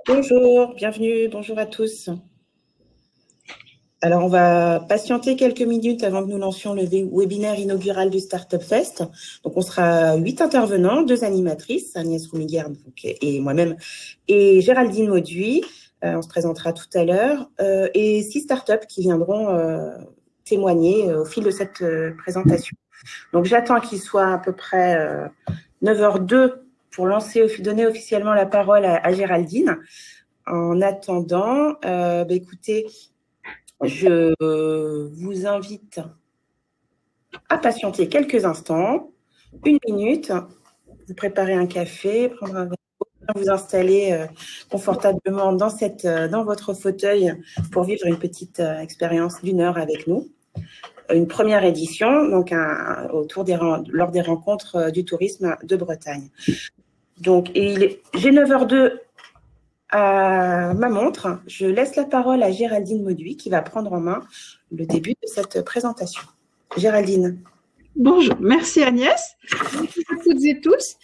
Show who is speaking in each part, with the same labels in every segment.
Speaker 1: Bonjour, bienvenue, bonjour à tous. Alors, on va patienter quelques minutes avant que nous lancions le webinaire inaugural du Startup Fest. Donc, on sera 8 intervenants, 2 animatrices, Agnès Roumiguer et moi-même, et Géraldine Mauduit. On se présentera tout à l'heure, et 6 startups qui viendront témoigner au fil de cette présentation. Donc, j'attends qu'il soit à peu près 9h02 pour donner officiellement la parole à Géraldine. En attendant, écoutez, je vous invite à patienter quelques instants, 1 minute, vous préparez un café, prendre un verre d'eau, vous installer confortablement dans votre fauteuil pour vivre une petite expérience d'1 heure avec nous. Une première édition, donc lors des rencontres du tourisme de Bretagne. Donc, j'ai 9h02 à ma montre. Je laisse la parole à Géraldine Mauduit qui va prendre en main le début de cette présentation. Géraldine.
Speaker 2: Bonjour, merci Agnès. Merci à toutes et tous.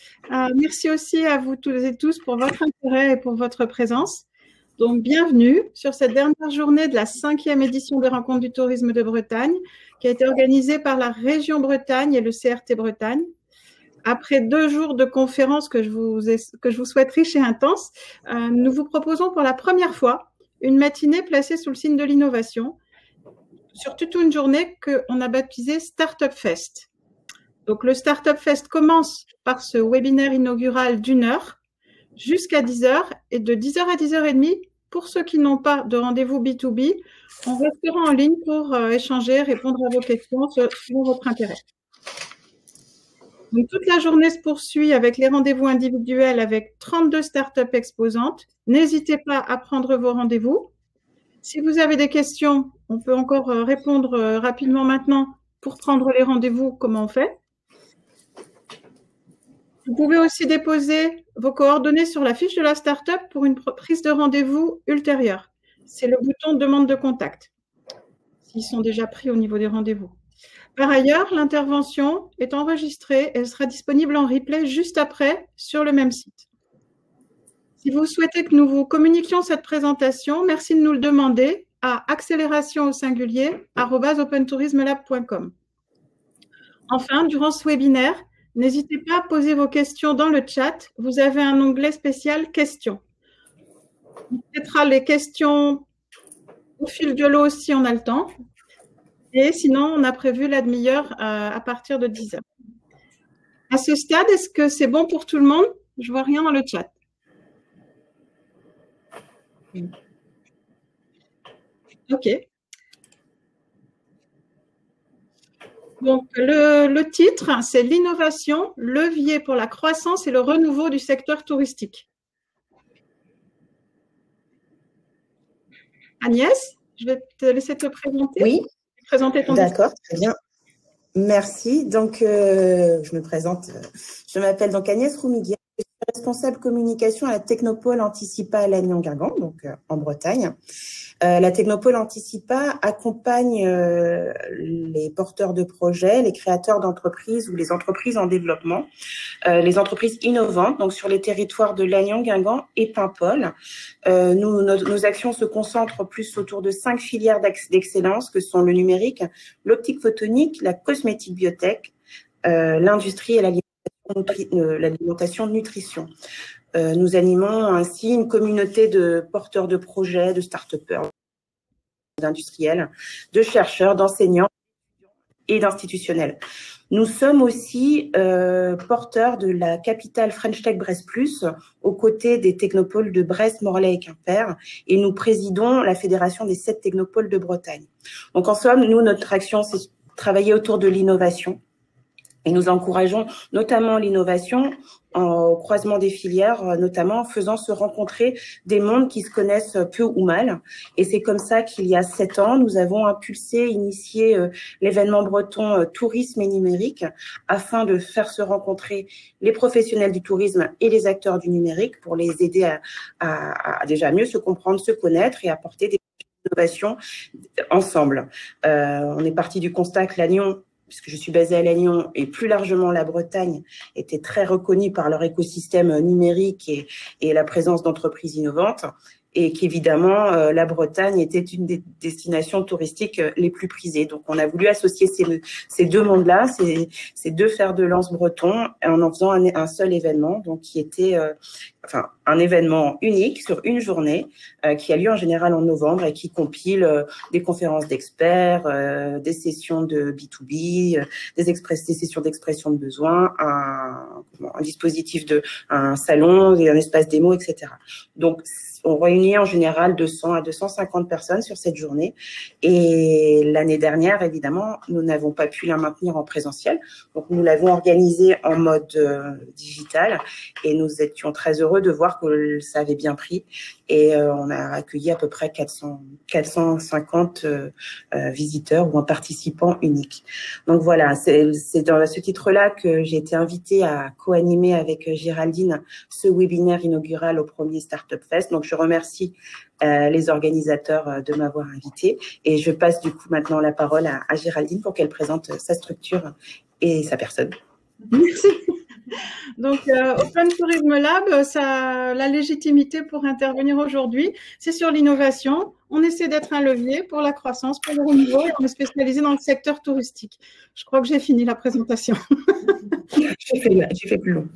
Speaker 2: Merci aussi à vous toutes et tous pour votre intérêt et pour votre présence. Donc, bienvenue sur cette dernière journée de la 5e édition des Rencontres du tourisme de Bretagne qui a été organisée par la région Bretagne et le CRT Bretagne. Après 2 jours de conférences que je vous souhaite riches et intenses, nous vous proposons pour la première fois une matinée placée sous le signe de l'innovation sur toute une journée qu'on a baptisée Startup Fest. Donc, le Startup Fest commence par ce webinaire inaugural d'1 heure jusqu'à 10h et de 10h à 10h30, pour ceux qui n'ont pas de rendez-vous B2B, on restera en ligne pour échanger, répondre à vos questions selon votre intérêt. Donc, toute la journée se poursuit avec les rendez-vous individuels avec 32 startups exposantes. N'hésitez pas à prendre vos rendez-vous. Si vous avez des questions, on peut encore répondre rapidement maintenant pour prendre les rendez-vous, comment on fait. Vous pouvez aussi déposer vos coordonnées sur la fiche de la startup pour une prise de rendez-vous ultérieure. C'est le bouton demande de contact, s'ils sont déjà pris au niveau des rendez-vous. Par ailleurs, l'intervention est enregistrée et elle sera disponible en replay juste après sur le même site. Si vous souhaitez que nous vous communiquions cette présentation, merci de nous le demander à accélération@opentourismelab.com. Enfin, durant ce webinaire, n'hésitez pas à poser vos questions dans le chat. Vous avez un onglet spécial questions. On traitera les questions au fil de l'eau si on a le temps. Et sinon, on a prévu la demi-heure à partir de 10h. À ce stade, est-ce que c'est bon pour tout le monde? Je ne vois rien dans le chat. OK. Donc, le titre, c'est l'innovation, levier pour la croissance et le renouveau du secteur touristique. Agnès, je vais te laisser te présenter.
Speaker 1: Oui,
Speaker 2: présenter ton
Speaker 1: d'accord, très bien. Merci. Donc, je me présente. Je m'appelle donc Agnès Roumiguer. Je suis responsable communication à la Technopole Anticipa à Lannion-Guingamp, donc en Bretagne. La Technopole Anticipa accompagne les porteurs de projets, les créateurs d'entreprises ou les entreprises en développement, les entreprises innovantes, donc sur les territoires de Lannion, Guingamp et Paimpol. Nos actions se concentrent plus autour de 5 filières d'excellence que sont le numérique, l'optique photonique, la cosmétique biotech, l'industrie et l'alimentation nutrition. Nous animons ainsi une communauté de porteurs de projets, de start-upers, d'industriels, de chercheurs, d'enseignants et d'institutionnels. Nous sommes aussi porteurs de la capitale French Tech Brest Plus, aux côtés des technopoles de Brest, Morlaix et Quimper, et nous présidons la fédération des 7 technopoles de Bretagne. Donc en somme, nous, notre action, c'est travailler autour de l'innovation. Et nous encourageons notamment l'innovation au croisement des filières, notamment en faisant se rencontrer des mondes qui se connaissent peu ou mal. Et c'est comme ça qu'il y a 7 ans, nous avons initié l'événement breton Tourisme et numérique afin de faire se rencontrer les professionnels du tourisme et les acteurs du numérique pour les aider à déjà mieux se comprendre, se connaître et apporter des innovations ensemble. On est parti du constat que Lannion puisque je suis basée à Lannion, et plus largement la Bretagne, étaient très reconnus par leur écosystème numérique et la présence d'entreprises innovantes, et qu'évidemment, la Bretagne était une des destinations touristiques les plus prisées. Donc, on a voulu associer ces deux mondes-là, ces deux fers de lance bretons, en faisant un seul événement, donc qui était un événement unique sur une journée, qui a lieu en général en novembre et qui compile des conférences d'experts, des sessions de B2B, des sessions d'expression de besoin, un dispositif un salon, un espace démo, etc. Donc, on réunit en général 200 à 250 personnes sur cette journée. Et l'année dernière, évidemment, nous n'avons pas pu la maintenir en présentiel. Donc, nous l'avons organisée en mode digital et nous étions très heureux de voir que ça avait bien pris. Et on a accueilli à peu près 450 visiteurs ou un participant unique. Donc voilà, c'est dans ce titre-là que j'ai été invitée à co-animer avec Géraldine ce webinaire inaugural au premier Startup Fest. Donc je remercie les organisateurs de m'avoir invitée et je passe du coup maintenant la parole à Géraldine pour qu'elle présente sa structure et sa personne.
Speaker 2: Merci. Donc, Open Tourism Lab, la légitimité pour intervenir aujourd'hui, c'est sur l'innovation. On essaie d'être un levier pour la croissance, pour le renouveau, et on est spécialisé dans le secteur touristique. Je crois que j'ai fini la présentation.
Speaker 1: J'ai fait plus long.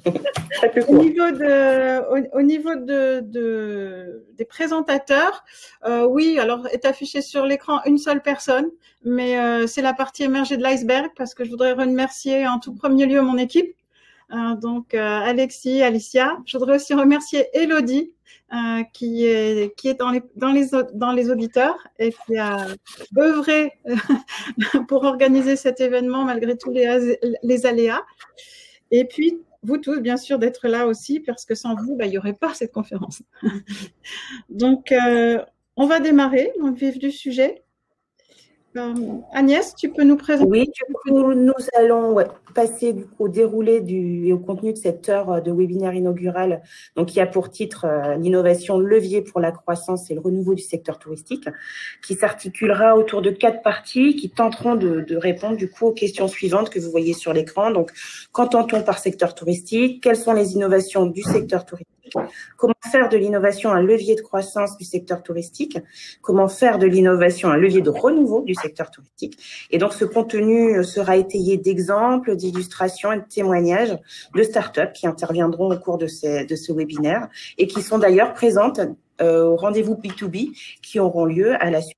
Speaker 2: Au niveau des présentateurs, oui, alors est affiché sur l'écran une seule personne, mais c'est la partie émergée de l'iceberg parce que je voudrais remercier en tout premier lieu mon équipe. Donc Alexis, Alicia. Je voudrais aussi remercier Elodie qui est dans les auditeurs et qui a œuvré pour organiser cet événement malgré tous les aléas. Et puis vous tous, bien sûr, d'être là aussi parce que sans vous, il n'y aurait pas cette conférence. Donc on va démarrer dans le vif du sujet. Agnès, tu peux nous présenter?
Speaker 1: Oui, du coup, nous allons passer au déroulé et au contenu de cette heure de webinaire inaugural, donc qui a pour titre l'innovation levier pour la croissance et le renouveau du secteur touristique, qui s'articulera autour de 4 parties qui tenteront de répondre du coup aux questions suivantes que vous voyez sur l'écran. Donc, qu'entend-on par secteur touristique? Quelles sont les innovations du secteur touristique? Comment faire de l'innovation un levier de croissance du secteur touristique? Comment faire de l'innovation un levier de renouveau du secteur touristique? Et donc, ce contenu sera étayé d'exemples, d'illustrations et de témoignages de startups qui interviendront au cours de ce webinaire et qui sont d'ailleurs présentes au rendez-vous B2B qui auront lieu à la suite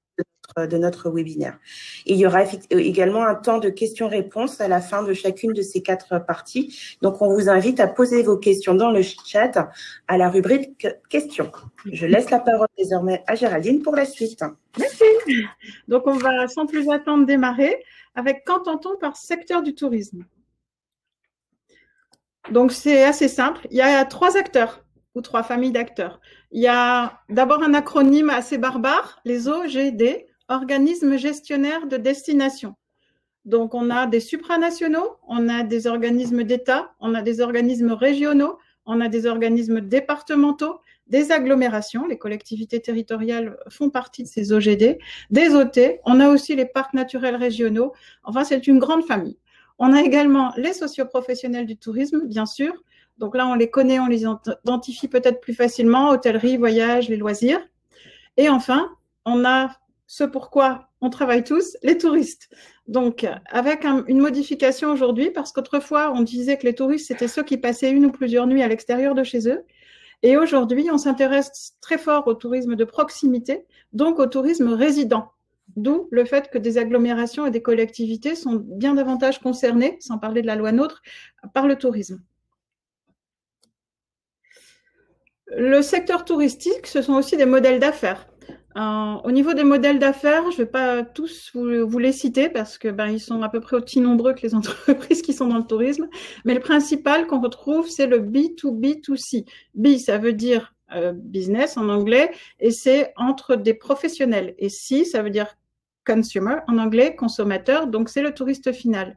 Speaker 1: de notre webinaire. Et il y aura également un temps de questions-réponses à la fin de chacune de ces 4 parties. Donc, on vous invite à poser vos questions dans le chat à la rubrique questions. Je laisse la parole désormais à Géraldine pour la suite.
Speaker 2: Merci. Donc, on va sans plus attendre démarrer avec qu'entend-on par secteur du tourisme? Donc, c'est assez simple. Il y a 3 acteurs ou 3 familles d'acteurs. Il y a d'abord un acronyme assez barbare, les OGD, organismes gestionnaires de destination. Donc, on a des supranationaux, on a des organismes d'État, on a des organismes régionaux, on a des organismes départementaux, des agglomérations, les collectivités territoriales font partie de ces OGD, des OT, on a aussi les parcs naturels régionaux. Enfin, c'est une grande famille. On a également les socioprofessionnels du tourisme, bien sûr. Donc là, on les connaît, on les identifie peut-être plus facilement, hôtellerie, voyage, les loisirs. Et enfin, on a ce pourquoi on travaille tous, les touristes. Donc, avec une modification aujourd'hui, parce qu'autrefois, on disait que les touristes, c'était ceux qui passaient une ou plusieurs nuits à l'extérieur de chez eux. Et aujourd'hui, on s'intéresse très fort au tourisme de proximité, donc au tourisme résident. D'où le fait que des agglomérations et des collectivités sont bien davantage concernées, sans parler de la loi NOTRe, par le tourisme. Le secteur touristique, ce sont aussi des modèles d'affaires. Au niveau des modèles d'affaires, je ne vais pas tous vous les citer parce que ils sont à peu près aussi nombreux que les entreprises qui sont dans le tourisme. Mais le principal qu'on retrouve, c'est le B2B2C. B, ça veut dire business en anglais, et c'est entre des professionnels. Et C, ça veut dire consumer en anglais, consommateur, donc c'est le touriste final.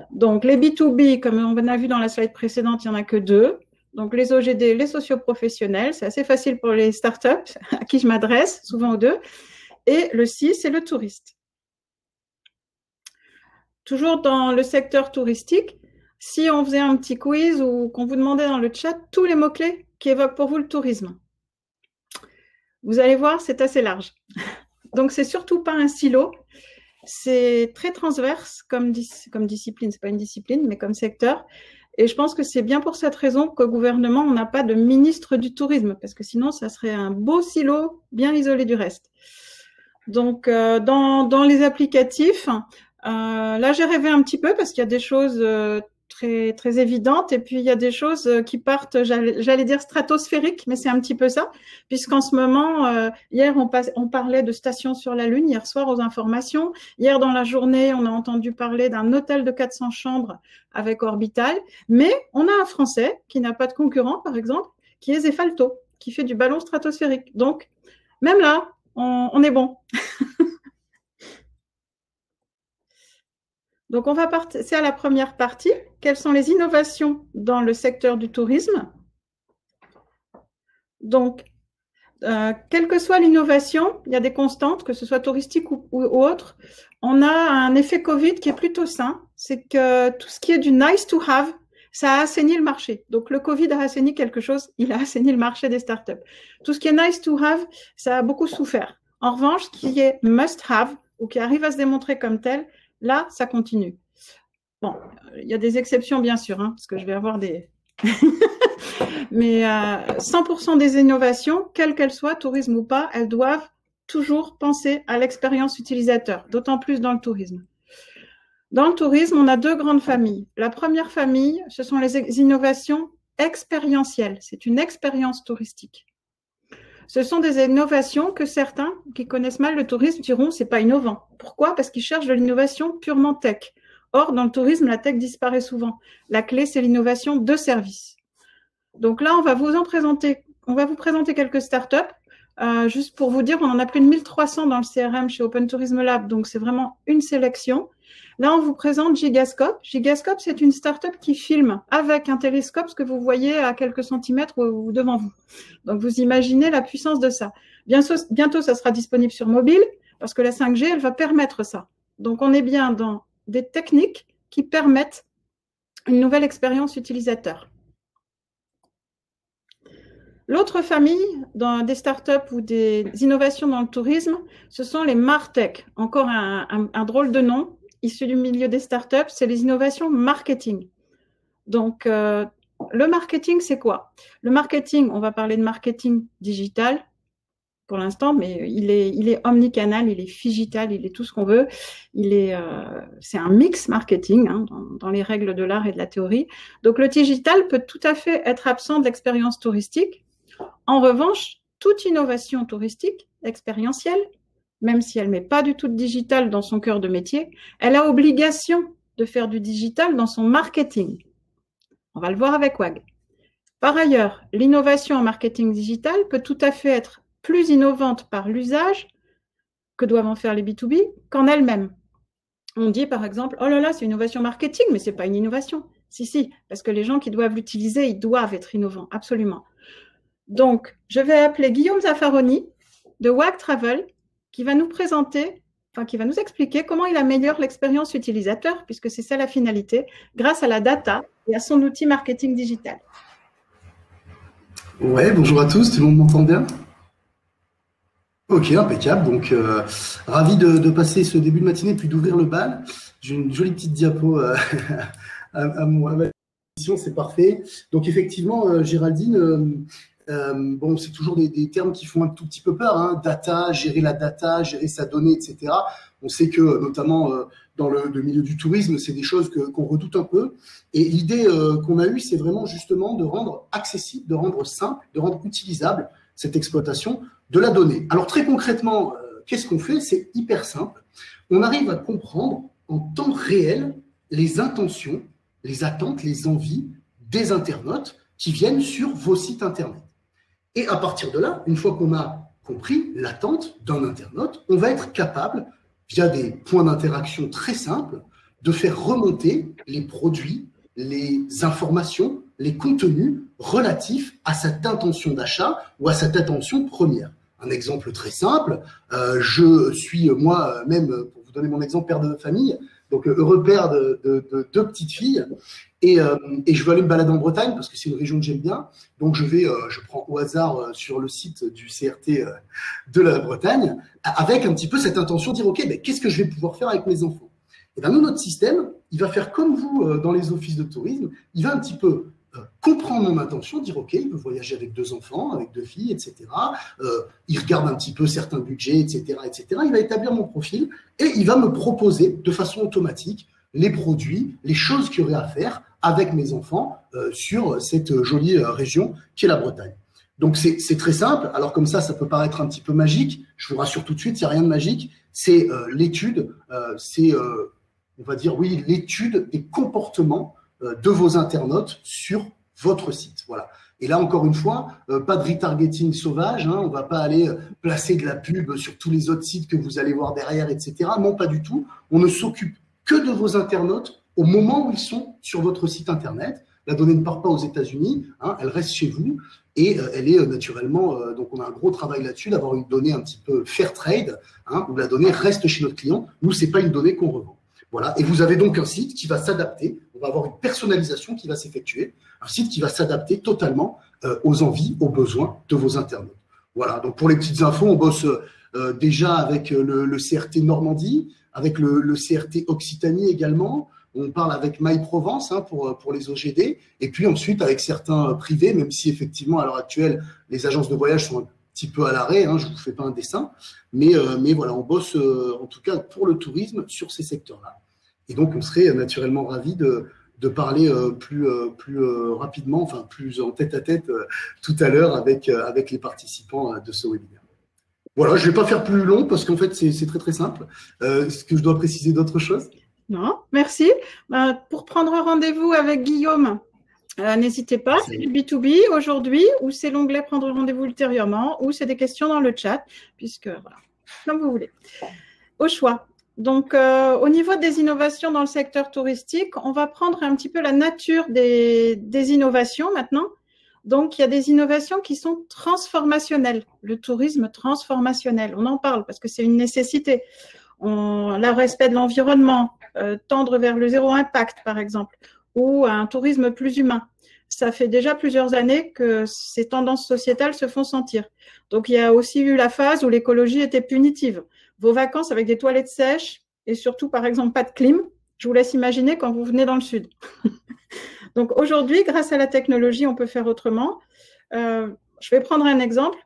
Speaker 2: Donc les B2B, comme on a vu dans la slide précédente, il n'y en a que 2. Donc, les OGD, les socioprofessionnels, c'est assez facile pour les startups à qui je m'adresse, souvent aux 2. Et le C, c'est le touriste. toujours dans le secteur touristique, si on faisait un petit quiz ou qu'on vous demandait dans le chat tous les mots-clés qui évoquent pour vous le tourisme. Vous allez voir, c'est assez large. Donc, c'est surtout pas un silo. C'est très transverse comme discipline. C'est pas une discipline, mais comme secteur. Et je pense que c'est bien pour cette raison qu'au gouvernement, on n'a pas de ministre du tourisme, parce que sinon, ça serait un beau silo bien isolé du reste. Donc, dans les applicatifs, là, j'ai rêvé un petit peu parce qu'il y a des choses très, très évidentes et puis il y a des choses qui partent, j'allais dire stratosphériques, mais c'est un petit peu ça, puisqu'en ce moment, hier, on parlait de stations sur la Lune, hier soir aux informations. Hier, dans la journée, on a entendu parler d'un hôtel de 400 chambres avec Orbital, mais on a un Français qui n'a pas de concurrent, par exemple, qui est Zefalto, qui fait du ballon stratosphérique. Donc, même là, on est bon. Donc, on va passer à la première partie. Quelles sont les innovations dans le secteur du tourisme? Donc, quelle que soit l'innovation, il y a des constantes, que ce soit touristique ou autre. On a un effet Covid qui est plutôt sain. C'est que tout ce qui est du nice to have, ça a assaini le marché. Donc, le Covid a assaini quelque chose, il a assaini le marché des startups. Tout ce qui est nice to have, ça a beaucoup souffert. En revanche, ce qui est must have, ou qui arrive à se démontrer comme tel, là, ça continue. Bon, il y a des exceptions, bien sûr, hein, parce que je vais avoir des... Mais 100% des innovations, quelles qu'elles soient, tourisme ou pas, elles doivent toujours penser à l'expérience utilisateur, d'autant plus dans le tourisme. Dans le tourisme, on a deux grandes familles. La première famille, ce sont les innovations expérientielles. C'est une expérience touristique. Ce sont des innovations que certains qui connaissent mal le tourisme diront c'est pas innovant. Pourquoi? Parce qu'ils cherchent de l'innovation purement tech. Or, dans le tourisme, la tech disparaît souvent. La clé, c'est l'innovation de service. Donc là, on va vous présenter quelques startups. Juste pour vous dire, on en a plus de 1300 dans le CRM chez Open Tourism Lab, donc c'est vraiment une sélection. Là, on vous présente Gigascope. Gigascope, c'est une startup qui filme avec un télescope ce que vous voyez à quelques centimètres ou devant vous. Donc, vous imaginez la puissance de ça. Bientôt, ça sera disponible sur mobile parce que la 5G, elle va permettre ça. Donc, on est bien dans des techniques qui permettent une nouvelle expérience utilisateur. L'autre famille des startups ou des innovations dans le tourisme, ce sont les MarTech. Encore un drôle de nom, issu du milieu des startups, c'est les innovations marketing. Donc, le marketing, c'est quoi? Le marketing, on va parler de marketing digital pour l'instant, mais il est omnicanal, il est phygital, il est tout ce qu'on veut. C'est un mix marketing hein, dans les règles de l'art et de la théorie. Donc, le digital peut tout à fait être absent de l'expérience touristique. En revanche, toute innovation touristique, expérientielle, même si elle ne met pas du tout de digital dans son cœur de métier, elle a obligation de faire du digital dans son marketing. On va le voir avec WAG. Par ailleurs, l'innovation en marketing digital peut tout à fait être plus innovante par l'usage que doivent en faire les B2B qu'en elle-même. On dit par exemple, oh là là, c'est une innovation marketing, mais ce n'est pas une innovation. Si, parce que les gens qui doivent l'utiliser, ils doivent être innovants, absolument. Donc, je vais appeler Guillaume Zaffaroni de WAG Travel qui va nous présenter, qui va nous expliquer comment il améliore l'expérience utilisateur, puisque c'est ça la finalité, grâce à la data et à son outil marketing digital.
Speaker 3: Ouais, bonjour à tous, tout le monde m'entend bien? Ok, impeccable. Donc, ravi de passer ce début de matinée puis d'ouvrir le bal. J'ai une jolie petite diapo à ma émission, c'est parfait. Donc, effectivement, Géraldine, bon, c'est toujours des termes qui font un tout petit peu peur, hein. Data, gérer la data, gérer sa donnée, etc. On sait que, notamment dans le milieu du tourisme, c'est des choses qu'on redoute un peu. Et l'idée qu'on a eue, c'est vraiment justement de rendre accessible, de rendre simple, de rendre utilisable cette exploitation de la donnée. Alors très concrètement, qu'est-ce qu'on fait? C'est hyper simple. On arrive à comprendre en temps réel les intentions, les attentes, les envies des internautes qui viennent sur vos sites internet. Et à partir de là, une fois qu'on a compris l'attente d'un internaute, on va être capable, via des points d'interaction très simples, de faire remonter les produits, les informations, les contenus relatifs à cette intention d'achat ou à cette intention première. Un exemple très simple, je suis moi-même, pour vous donner mon exemple, père de famille, Donc, heureux père de deux petites filles. Et je veux aller me balader en Bretagne parce que c'est une région que j'aime bien. Donc, je prends au hasard sur le site du CRT de la Bretagne avec un petit peu cette intention de dire, OK, mais qu'est-ce que je vais pouvoir faire avec mes enfants? Et bien, nous, notre système, il va faire comme vous dans les offices de tourisme. Il va un petit peu comprendre mon intention, dire OK, il veut voyager avec 2 enfants, avec 2 filles, etc. Il regarde un petit peu certains budgets, etc., etc. Il va établir mon profil et il va me proposer de façon automatique les produits, les choses qu'il y aurait à faire avec mes enfants sur cette jolie région qui est la Bretagne. Donc, c'est très simple. Alors, comme ça peut paraître un petit peu magique. Je vous rassure tout de suite, il n'y a rien de magique. C'est l'étude, on va dire, oui, l'étude des comportements de vos internautes sur votre site. Voilà. Et là, encore une fois, pas de retargeting sauvage. On ne va pas aller placer de la pub sur tous les autres sites que vous allez voir derrière, etc. Non, pas du tout. On ne s'occupe que de vos internautes au moment où ils sont sur votre site Internet. La donnée ne part pas aux États-Unis, elle reste chez vous et elle est naturellement, donc on a un gros travail là-dessus, d'avoir une donnée un petit peu fair trade, où la donnée reste chez notre client. Nous, ce n'est pas une donnée qu'on revend. Voilà. Et vous avez donc un site qui va s'adapter. On va avoir une personnalisation qui va s'effectuer. Un site qui va s'adapter totalement aux envies, aux besoins de vos internautes. Voilà. Donc, pour les petites infos, on bosse déjà avec le CRT Normandie, avec le CRT Occitanie également. On parle avec MyProvence pour les OGD. Et puis ensuite, avec certains privés, même si effectivement, à l'heure actuelle, les agences de voyage sont un petit peu à l'arrêt, je ne vous fais pas un dessin. Mais voilà, on bosse en tout cas pour le tourisme sur ces secteurs-là. Et donc, on serait naturellement ravis de parler plus rapidement, enfin plus en tête-à-tête tout à l'heure avec les participants de ce webinaire. Voilà, je ne vais pas faire plus long parce qu'en fait, c'est très, très simple. Est-ce que je dois préciser d'autres choses?
Speaker 2: Non, merci. Pour prendre rendez-vous avec Guillaume, n'hésitez pas, c'est du B2B aujourd'hui ou c'est l'onglet prendre rendez-vous ultérieurement ou c'est des questions dans le chat, puisque voilà, comme vous voulez. Au choix. Donc, au niveau des innovations dans le secteur touristique, on va prendre un petit peu la nature des innovations maintenant. Donc, il y a des innovations qui sont transformationnelles, le tourisme transformationnel. On en parle parce que c'est une nécessité. Le respect de l'environnement, tendre vers le zéro impact, par exemple, ou un tourisme plus humain. Ça fait déjà plusieurs années que ces tendances sociétales se font sentir. Donc, il y a aussi eu la phase où l'écologie était punitive. Vos vacances avec des toilettes sèches et surtout, par exemple, pas de clim, je vous laisse imaginer quand vous venez dans le sud. Donc, aujourd'hui, grâce à la technologie, on peut faire autrement. Je vais prendre un exemple.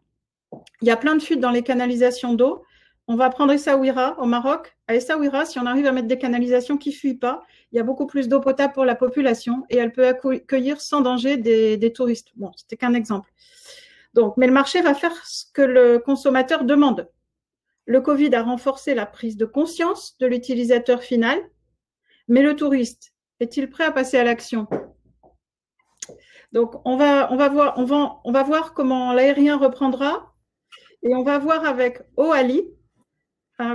Speaker 2: Il y a plein de fuites dans les canalisations d'eau. On va prendre Essaouira au Maroc. À Essaouira, si on arrive à mettre des canalisations qui ne fuient pas, il y a beaucoup plus d'eau potable pour la population et elle peut accueillir sans danger des touristes. Bon, c'était qu'un exemple. Donc, mais le marché va faire ce que le consommateur demande. Le Covid a renforcé la prise de conscience de l'utilisateur final, mais le touriste, est-il prêt à passer à l'action? Donc, on va voir comment l'aérien reprendra et on va voir avec Oali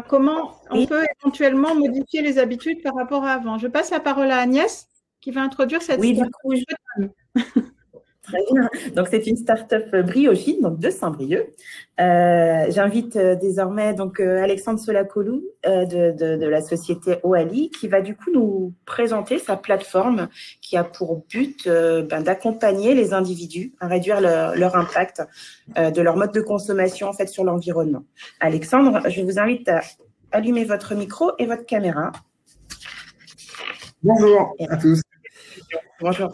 Speaker 2: comment on peut éventuellement modifier les habitudes par rapport à avant. Je passe la parole à Agnès qui va introduire cette
Speaker 1: Très bien. Donc, c'est une start-up Briochine, donc de Saint-Brieuc. J'invite désormais donc Alexandre Solakolou de la société Oali qui va du coup nous présenter sa plateforme qui a pour but d'accompagner les individus à réduire leur impact de leur mode de consommation en fait sur l'environnement. Alexandre, je vous invite à allumer votre micro et votre caméra.
Speaker 4: Bonjour à tous.
Speaker 1: Bonjour.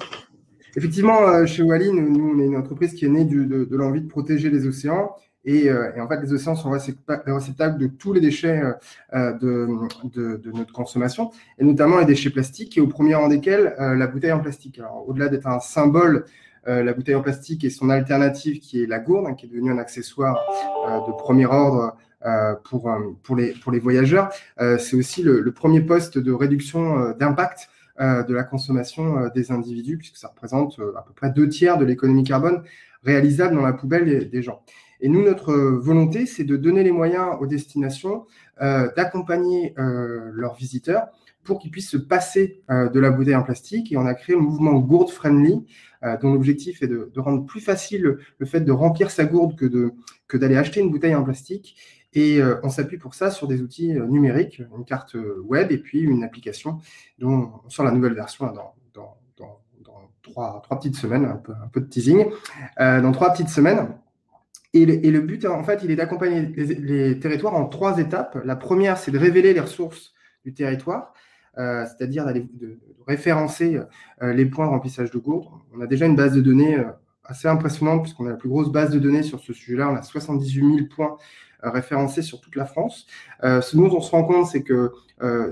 Speaker 4: Effectivement, chez Oali, nous, on est une entreprise qui est née de l'envie de protéger les océans. Et en fait, les océans sont réceptacles de tous les déchets de notre consommation, et notamment les déchets plastiques, et au premier rang desquels la bouteille en plastique. Alors, au-delà d'être un symbole, la bouteille en plastique et son alternative, qui est la gourde, qui est devenue un accessoire de premier ordre pour les voyageurs. C'est aussi le premier poste de réduction d'impact de la consommation des individus, puisque ça représente à peu près 2/3 de l'économie carbone réalisable dans la poubelle des gens. Et nous, notre volonté, c'est de donner les moyens aux destinations d'accompagner leurs visiteurs pour qu'ils puissent se passer de la bouteille en plastique. Et on a créé le mouvement Gourde Friendly, dont l'objectif est de rendre plus facile le fait de remplir sa gourde que d'aller acheter une bouteille en plastique. Et on s'appuie pour ça sur des outils numériques, une carte web et puis une application dont on sort la nouvelle version dans trois petites semaines, un peu de teasing, dans 3 petites semaines. Et le but, en fait, il est d'accompagner les territoires en 3 étapes. La première, c'est de révéler les ressources du territoire, c'est-à-dire de référencer les points de remplissage de gourdes. On a déjà une base de données assez impressionnante, puisqu'on a la plus grosse base de données sur ce sujet-là. On a 78 000 points référencés sur toute la France. Ce dont on se rend compte, c'est que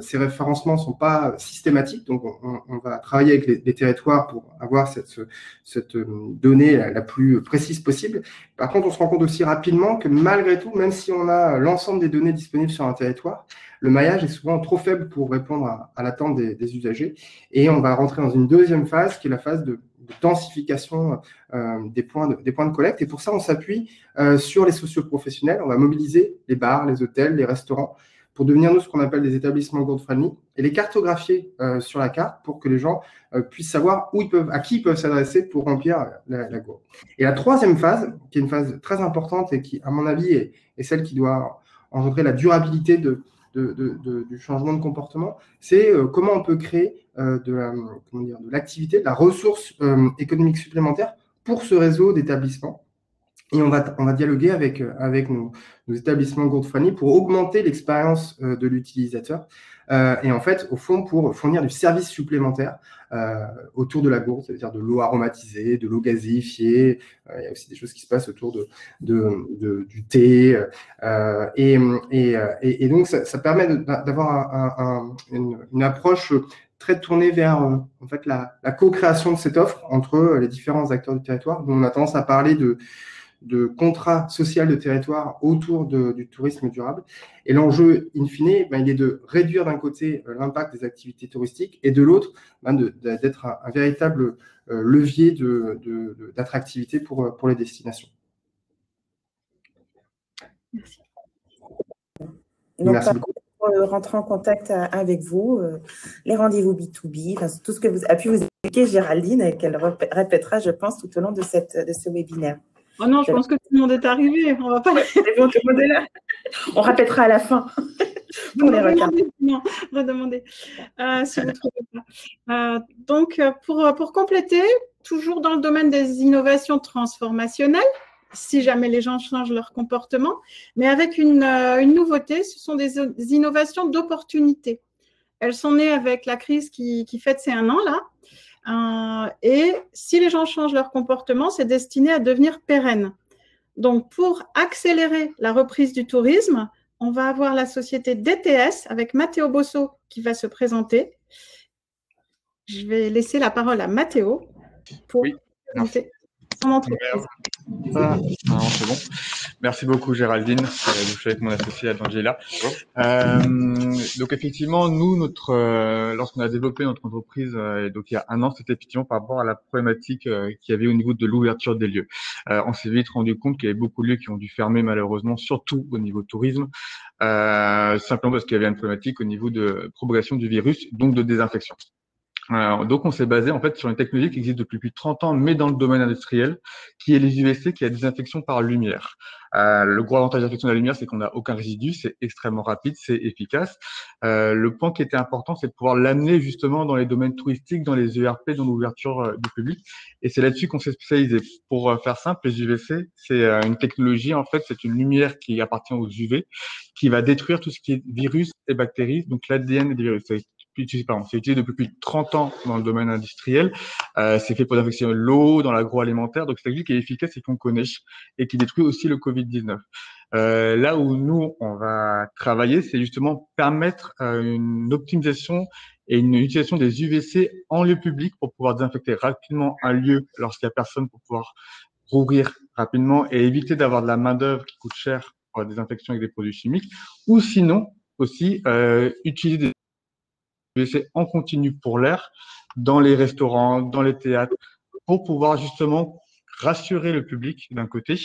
Speaker 4: ces référencements ne sont pas systématiques, donc on va travailler avec les territoires pour avoir cette donnée la plus précise possible. Par contre, on se rend compte aussi rapidement que malgré tout, même si on a l'ensemble des données disponibles sur un territoire, le maillage est souvent trop faible pour répondre à l'attente des usagers. Et on va rentrer dans une deuxième phase, qui est la phase de densification des points de collecte. Et pour ça, on s'appuie sur les socioprofessionnels. On va mobiliser les bars, les hôtels, les restaurants pour devenir, nous, ce qu'on appelle des établissements gourd-friendly et les cartographier sur la carte pour que les gens puissent savoir à qui ils peuvent s'adresser pour remplir la gourde. Et la troisième phase, qui est une phase très importante et qui, à mon avis, est celle qui doit engendrer la durabilité du changement de comportement, c'est comment on peut créer de l'activité, de la ressource économique supplémentaire pour ce réseau d'établissements. Et on va dialoguer avec nos établissements gourd-friendly pour augmenter l'expérience de l'utilisateur et en fait, au fond, pour fournir du service supplémentaire autour de la gourde, c'est-à-dire de l'eau aromatisée, de l'eau gazéifiée. Il y a aussi des choses qui se passent autour du thé. Et donc, ça permet d'avoir une approche très tournée vers en fait, la co-création de cette offre entre les différents acteurs du territoire, dont on a tendance à parler de contrat social de territoire autour du tourisme durable. Et l'enjeu, in fine, il est de réduire d'un côté l'impact des activités touristiques et de l'autre, d'être un véritable levier d'attractivité pour les destinations.
Speaker 2: Merci.
Speaker 1: Donc,
Speaker 4: Merci beaucoup.
Speaker 1: pour rentrer en contact avec vous, les rendez-vous B2B, tout ce que a pu vous expliquer Géraldine et qu'elle répétera, je pense, tout au long de ce webinaire.
Speaker 2: Oh non, je pense que tout le monde est arrivé. On va pas.
Speaker 1: Bon, tout le monde est là. On répétera à la fin. Pour les regarder.
Speaker 2: Non, redemandez. Si vous ne trouvez pas. Donc, pour compléter, toujours dans le domaine des innovations transformationnelles, si jamais les gens changent leur comportement, mais avec une nouveauté, ce sont des innovations d'opportunité. Elles sont nées avec la crise qui fête ses 1 an, là. Et si les gens changent leur comportement, c'est destiné à devenir pérenne. Donc, pour accélérer la reprise du tourisme, on va avoir la société DTS avec Matteo Bosso qui va se présenter. Je vais laisser la parole à Matteo pour présenter son entreprise.
Speaker 5: C'est bon. Merci beaucoup Géraldine. Je suis avec mon associé Angela. Donc effectivement, nous, lorsqu'on a développé notre entreprise, donc il y a 1 an, c'était effectivement par rapport à la problématique qu'il y avait au niveau de l'ouverture des lieux. On s'est vite rendu compte qu'il y avait beaucoup de lieux qui ont dû fermer malheureusement, surtout au niveau tourisme, simplement parce qu'il y avait une problématique au niveau de propagation du virus, donc de désinfection. Donc, on s'est basé en fait sur une technologie qui existe depuis plus de 30 ans, mais dans le domaine industriel, qui est les UVC, qui est la désinfection par lumière. Le gros avantage de la désinfection de la lumière, c'est qu'on n'a aucun résidu, c'est extrêmement rapide, c'est efficace. Le point qui était important, c'est de pouvoir l'amener justement dans les domaines touristiques, dans les ERP, dans l'ouverture du public. Et c'est là-dessus qu'on s'est spécialisé. Pour faire simple, les UVC, c'est une technologie, en fait, c'est une lumière qui appartient aux UV, qui va détruire tout ce qui est virus et bactéries, donc l'ADN des virus. C'est utilisé depuis plus de 30 ans dans le domaine industriel. C'est fait pour désinfecter l'eau, dans l'agroalimentaire. Donc, c'est une technologie qui est efficace et qu'on connaît et qui détruit aussi le Covid-19. Là où nous, on va travailler, c'est justement permettre une optimisation et une utilisation des UVC en lieu public pour pouvoir désinfecter rapidement un lieu lorsqu'il n'y a personne pour pouvoir rouvrir rapidement et éviter d'avoir de la main-d'œuvre qui coûte cher pour la désinfection avec des produits chimiques, ou sinon aussi utiliser des UVC en continu pour l'air dans les restaurants, dans les théâtres, pour pouvoir justement rassurer le public d'un côté,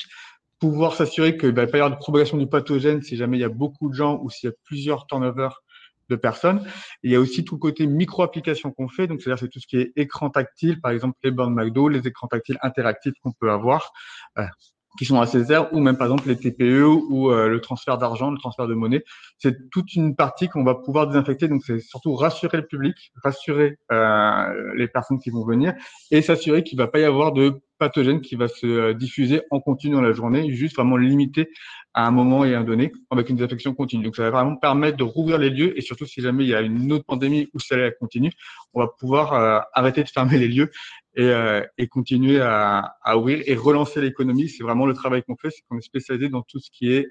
Speaker 5: pouvoir s'assurer qu'il ne va pas y avoir de propagation du pathogène si jamais il y a beaucoup de gens ou s'il y a plusieurs turnovers de personnes. Et il y a aussi tout le côté micro-application qu'on fait, donc c'est-à-dire c'est tout ce qui est écran tactile, par exemple les bornes McDo, les écrans tactiles interactifs qu'on peut avoir. qui sont nécessaires, ou même par exemple les TPE ou le transfert d'argent, le transfert de monnaie. C'est toute une partie qu'on va pouvoir désinfecter. Donc c'est surtout rassurer le public, rassurer les personnes qui vont venir et s'assurer qu'il ne va pas y avoir de pathogène qui va se diffuser en continu dans la journée, juste vraiment limiter à un moment et un donné avec une désinfection continue. Donc ça va vraiment permettre de rouvrir les lieux et surtout si jamais il y a une autre pandémie où celle-là continue, on va pouvoir arrêter de fermer les lieux et continuer à ouvrir et relancer l'économie. C'est vraiment le travail qu'on fait, c'est qu'on est spécialisé dans tout ce qui est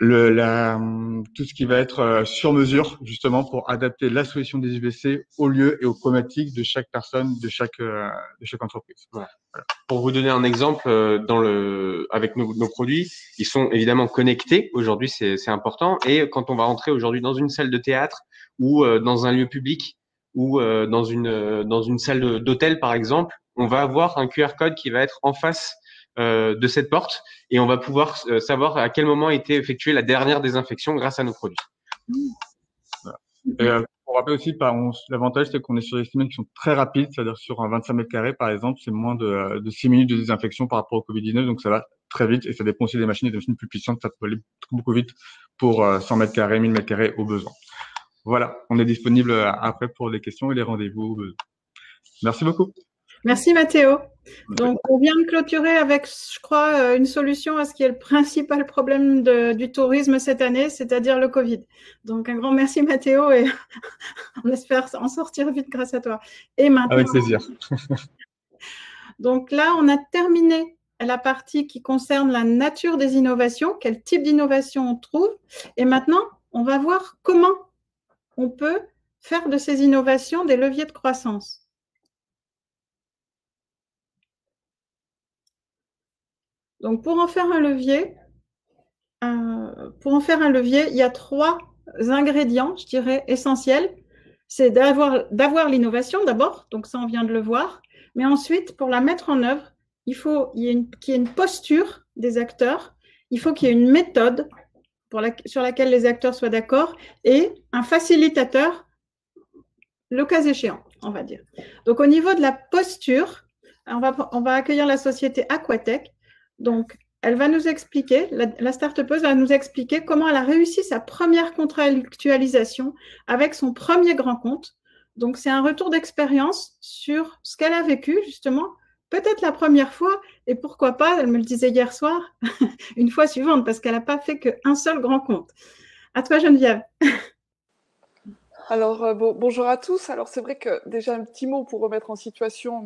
Speaker 5: tout ce qui va être sur mesure, justement, pour adapter la solution des UVC au lieu et aux problématiques de chaque personne, de chaque entreprise.
Speaker 6: Voilà. Pour vous donner un exemple, avec nos produits, ils sont évidemment connectés. Aujourd'hui, c'est important. Et quand on va rentrer aujourd'hui dans une salle de théâtre ou dans un lieu public ou dans une salle d'hôtel, par exemple, on va avoir un QR code qui va être en face de cette porte et on va pouvoir savoir à quel moment a été effectuée la dernière désinfection grâce à nos produits.
Speaker 5: Voilà. Et pour rappeler aussi, l'avantage, c'est qu'on est sur des semaines qui sont très rapides, c'est-à-dire sur un 25 mètres carrés, par exemple, c'est moins de 6 minutes de désinfection par rapport au Covid-19, donc ça va très vite et ça dépend aussi des machines plus puissantes, ça peut aller beaucoup vite pour 100 mètres carrés, 1000 mètres carrés au besoin. Voilà, on est disponible après pour les questions et les rendez-vous. Merci beaucoup.
Speaker 2: Merci Mathéo. Donc, on vient de clôturer avec, je crois, une solution à ce qui est le principal problème du tourisme cette année, c'est-à-dire le Covid. Donc, un grand merci Mathéo et on espère en sortir vite grâce à toi. Et maintenant,
Speaker 5: avec plaisir.
Speaker 2: Donc là, on a terminé la partie qui concerne la nature des innovations, quel type d'innovation on trouve. Et maintenant, on va voir comment on peut faire de ces innovations des leviers de croissance. Donc, pour en faire un levier, il y a 3 ingrédients, je dirais, essentiels. C'est d'avoir l'innovation d'abord, donc ça, on vient de le voir. Mais ensuite, pour la mettre en œuvre, il faut qu'il y ait une posture des acteurs, il faut qu'il y ait une méthode sur laquelle les acteurs soient d'accord et un facilitateur, le cas échéant, on va dire. Donc, au niveau de la posture, on va accueillir la société Aquatech. Donc, elle va nous expliquer, la start-upeuse va nous expliquer comment elle a réussi sa première contractualisation avec son premier grand compte. Donc, c'est un retour d'expérience sur ce qu'elle a vécu, justement, peut-être la première fois, et pourquoi pas, elle me le disait hier soir, une fois suivante, parce qu'elle n'a pas fait qu'un seul grand compte. À toi, Geneviève.
Speaker 7: Alors, bonjour à tous. Alors, c'est vrai que déjà un petit mot pour remettre en situation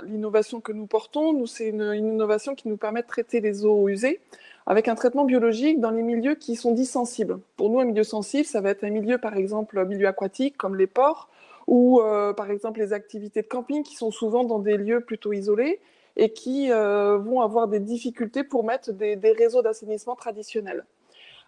Speaker 7: l'innovation que nous portons. Nous, c'est une innovation qui nous permet de traiter les eaux usées avec un traitement biologique dans les milieux qui sont dits sensibles. Pour nous, un milieu sensible, ça va être un milieu, par exemple, un milieu aquatique, comme les ports, ou par exemple les activités de camping qui sont souvent dans des lieux plutôt isolés et qui vont avoir des difficultés pour mettre des réseaux d'assainissement traditionnels.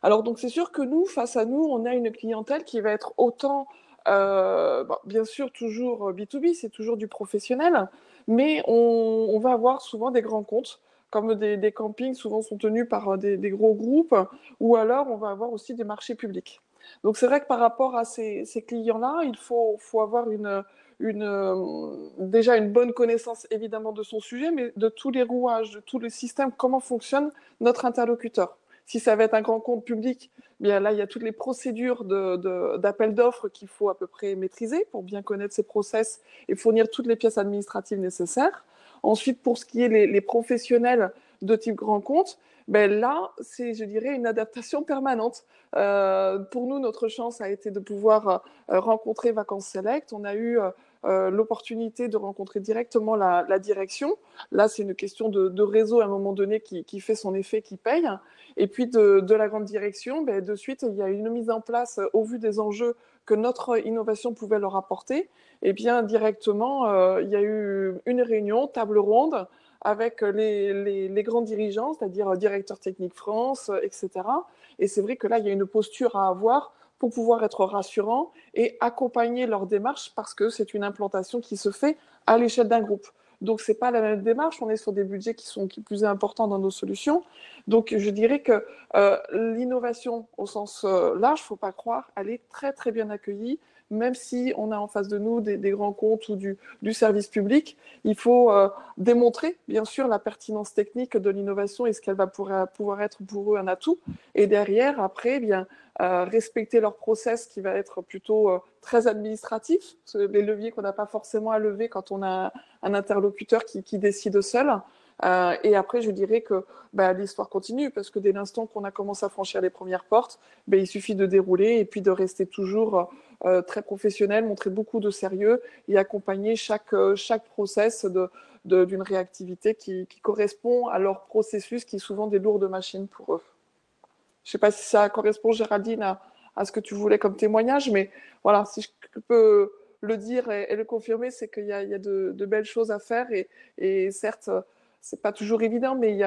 Speaker 7: Alors, donc, c'est sûr que nous, face à nous, on a une clientèle qui va être autant, bien sûr, toujours B2B, c'est toujours du professionnel, mais on va avoir souvent des grands comptes, comme des campings souvent sont tenus par des gros groupes, ou alors on va avoir aussi des marchés publics. Donc, c'est vrai que par rapport à ces clients-là, il faut avoir déjà une bonne connaissance, évidemment, de son sujet, mais de tous les rouages, de tout le système, comment fonctionne notre interlocuteur. Si ça va être un grand compte public, bien là, il y a toutes les procédures d'appel d'offres qu'il faut à peu près maîtriser pour bien connaître ces process et fournir toutes les pièces administratives nécessaires. Ensuite, pour ce qui est les professionnels de type grand compte, ben là, c'est, je dirais, une adaptation permanente. Pour nous, notre chance a été de pouvoir rencontrer Vacances Select. On a eu l'opportunité de rencontrer directement la direction. Là, c'est une question de réseau à un moment donné qui fait son effet, qui paye. Et puis de la grande direction, ben, de suite, il y a une mise en place au vu des enjeux que notre innovation pouvait leur apporter. Et bien directement, il y a eu une réunion, table ronde, avec les grands dirigeants, c'est-à-dire directeur technique France, etc. Et c'est vrai que là, il y a une posture à avoir pour pouvoir être rassurant et accompagner leur démarche parce que c'est une implantation qui se fait à l'échelle d'un groupe. Donc, ce n'est pas la même démarche, on est sur des budgets qui sont plus importants dans nos solutions. Donc, je dirais que l'innovation au sens large, il ne faut pas croire, elle est très, très bien accueillie, même si on a en face de nous des grands comptes ou du service public, il faut démontrer, bien sûr, la pertinence technique de l'innovation et ce qu'elle va pouvoir être pour eux un atout. Et derrière, après, eh bien, respecter leur process qui va être plutôt très administratif, les leviers qu'on n'a pas forcément à lever quand on a un interlocuteur qui décide seul. Et après, je dirais que l'histoire continue, parce que dès l'instant qu'on a commencé à franchir les premières portes, il suffit de dérouler et puis de rester toujours très professionnel, montrer beaucoup de sérieux et accompagner chaque process d'une réactivité qui correspond à leur processus, qui est souvent des lourdes machines pour eux. Je ne sais pas si ça correspond, Géraldine, à ce que tu voulais comme témoignage, mais voilà, si je peux le dire et le confirmer, c'est qu'il y a de belles choses à faire et certes, c'est pas toujours évident, mais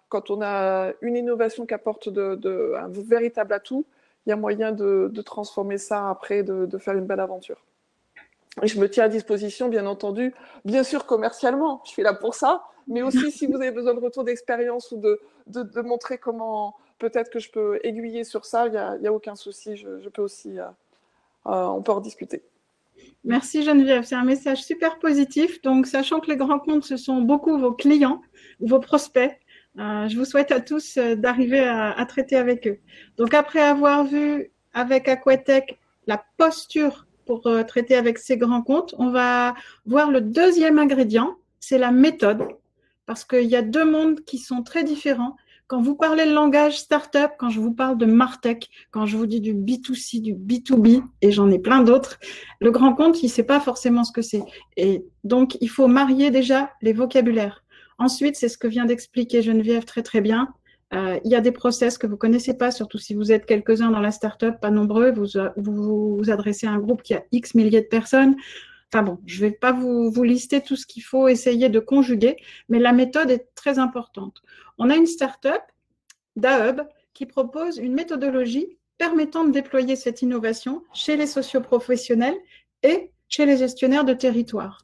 Speaker 7: quand on a une innovation qui apporte un véritable atout, il y a moyen de transformer ça après, de faire une belle aventure. Et je me tiens à disposition, bien entendu, bien sûr commercialement, je suis là pour ça, mais aussi si vous avez besoin de retour d'expérience ou de montrer comment peut-être que je peux aiguiller sur ça, il n'y a aucun souci, je peux aussi, on peut en discuter.
Speaker 2: Merci Geneviève, c'est un message super positif. Donc, sachant que les grands comptes, ce sont beaucoup vos clients, vos prospects, je vous souhaite à tous d'arriver à traiter avec eux. Donc, après avoir vu avec Aquatech la posture pour traiter avec ces grands comptes, on va voir le deuxième ingrédient, c'est la méthode, parce qu'il y a deux mondes qui sont très différents. Quand vous parlez le langage startup, quand je vous parle de Martech, quand je vous dis du B2C, du B2B, et j'en ai plein d'autres, le grand compte, il ne sait pas forcément ce que c'est. Et donc, il faut marier déjà les vocabulaires. Ensuite, c'est ce que vient d'expliquer Geneviève très, très bien. Il y a des process que vous ne connaissez pas, surtout si vous êtes quelques-uns dans la startup, pas nombreux, vous vous adressez à un groupe qui a X milliers de personnes. Enfin bon, je ne vais pas vous lister tout ce qu'il faut essayer de conjuguer, mais la méthode est très importante. On a une start-up, DAHUB, qui propose une méthodologie permettant de déployer cette innovation chez les socioprofessionnels et chez les gestionnaires de territoire.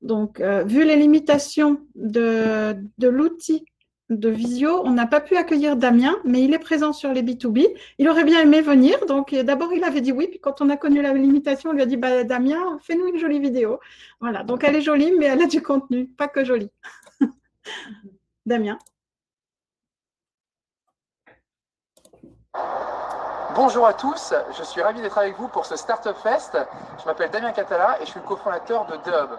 Speaker 2: Donc, vu les limitations de l'outil de visio, on n'a pas pu accueillir Damien, mais il est présent sur les B2B. Il aurait bien aimé venir, donc d'abord il avait dit oui, puis quand on a connu la limitation, on lui a dit Damien, fais-nous une jolie vidéo. Voilà, donc elle est jolie, mais elle a du contenu, pas que jolie. Damien.
Speaker 8: Bonjour à tous, je suis ravi d'être avec vous pour ce Startup Fest. Je m'appelle Damien Catala et je suis le cofondateur de DAHUB.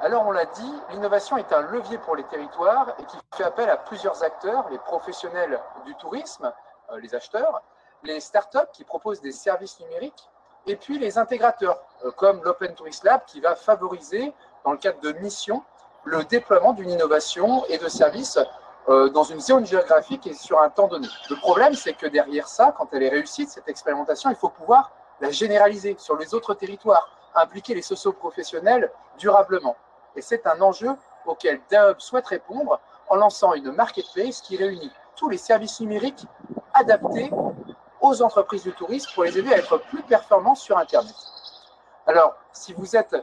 Speaker 8: Alors on l'a dit, l'innovation est un levier pour les territoires et qui fait appel à plusieurs acteurs, les professionnels du tourisme, les acheteurs, les startups qui proposent des services numériques et puis les intégrateurs comme l'Open Tourist Lab qui va favoriser dans le cadre de missions le déploiement d'une innovation et de services dans une zone géographique et sur un temps donné. Le problème, c'est que derrière ça, quand elle est réussie, cette expérimentation, il faut pouvoir la généraliser sur les autres territoires, impliquer les socio-professionnels durablement. Et c'est un enjeu auquel DAHUB souhaite répondre en lançant une marketplace qui réunit tous les services numériques adaptés aux entreprises du tourisme pour les aider à être plus performants sur Internet. Alors, si vous êtes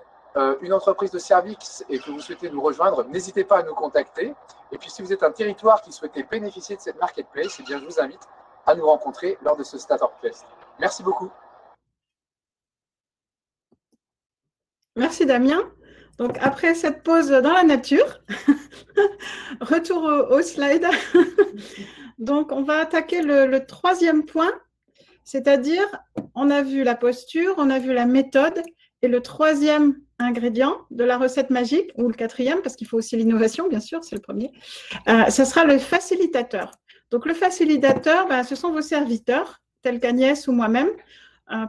Speaker 8: une entreprise de service et que vous souhaitez nous rejoindre, n'hésitez pas à nous contacter. Et puis, si vous êtes un territoire qui souhaitait bénéficier de cette marketplace, eh bien, je vous invite à nous rencontrer lors de ce Startup Fest. Merci beaucoup.
Speaker 2: Merci Damien. Donc, après cette pause dans la nature, retour au slide. Donc, on va attaquer le troisième point, c'est-à-dire, on a vu la posture, on a vu la méthode, et le troisième ingrédient de la recette magique, ou le quatrième, parce qu'il faut aussi l'innovation, bien sûr, c'est le premier, ce sera le facilitateur. Donc, le facilitateur, ce sont vos serviteurs, tels qu'Agnès ou moi-même.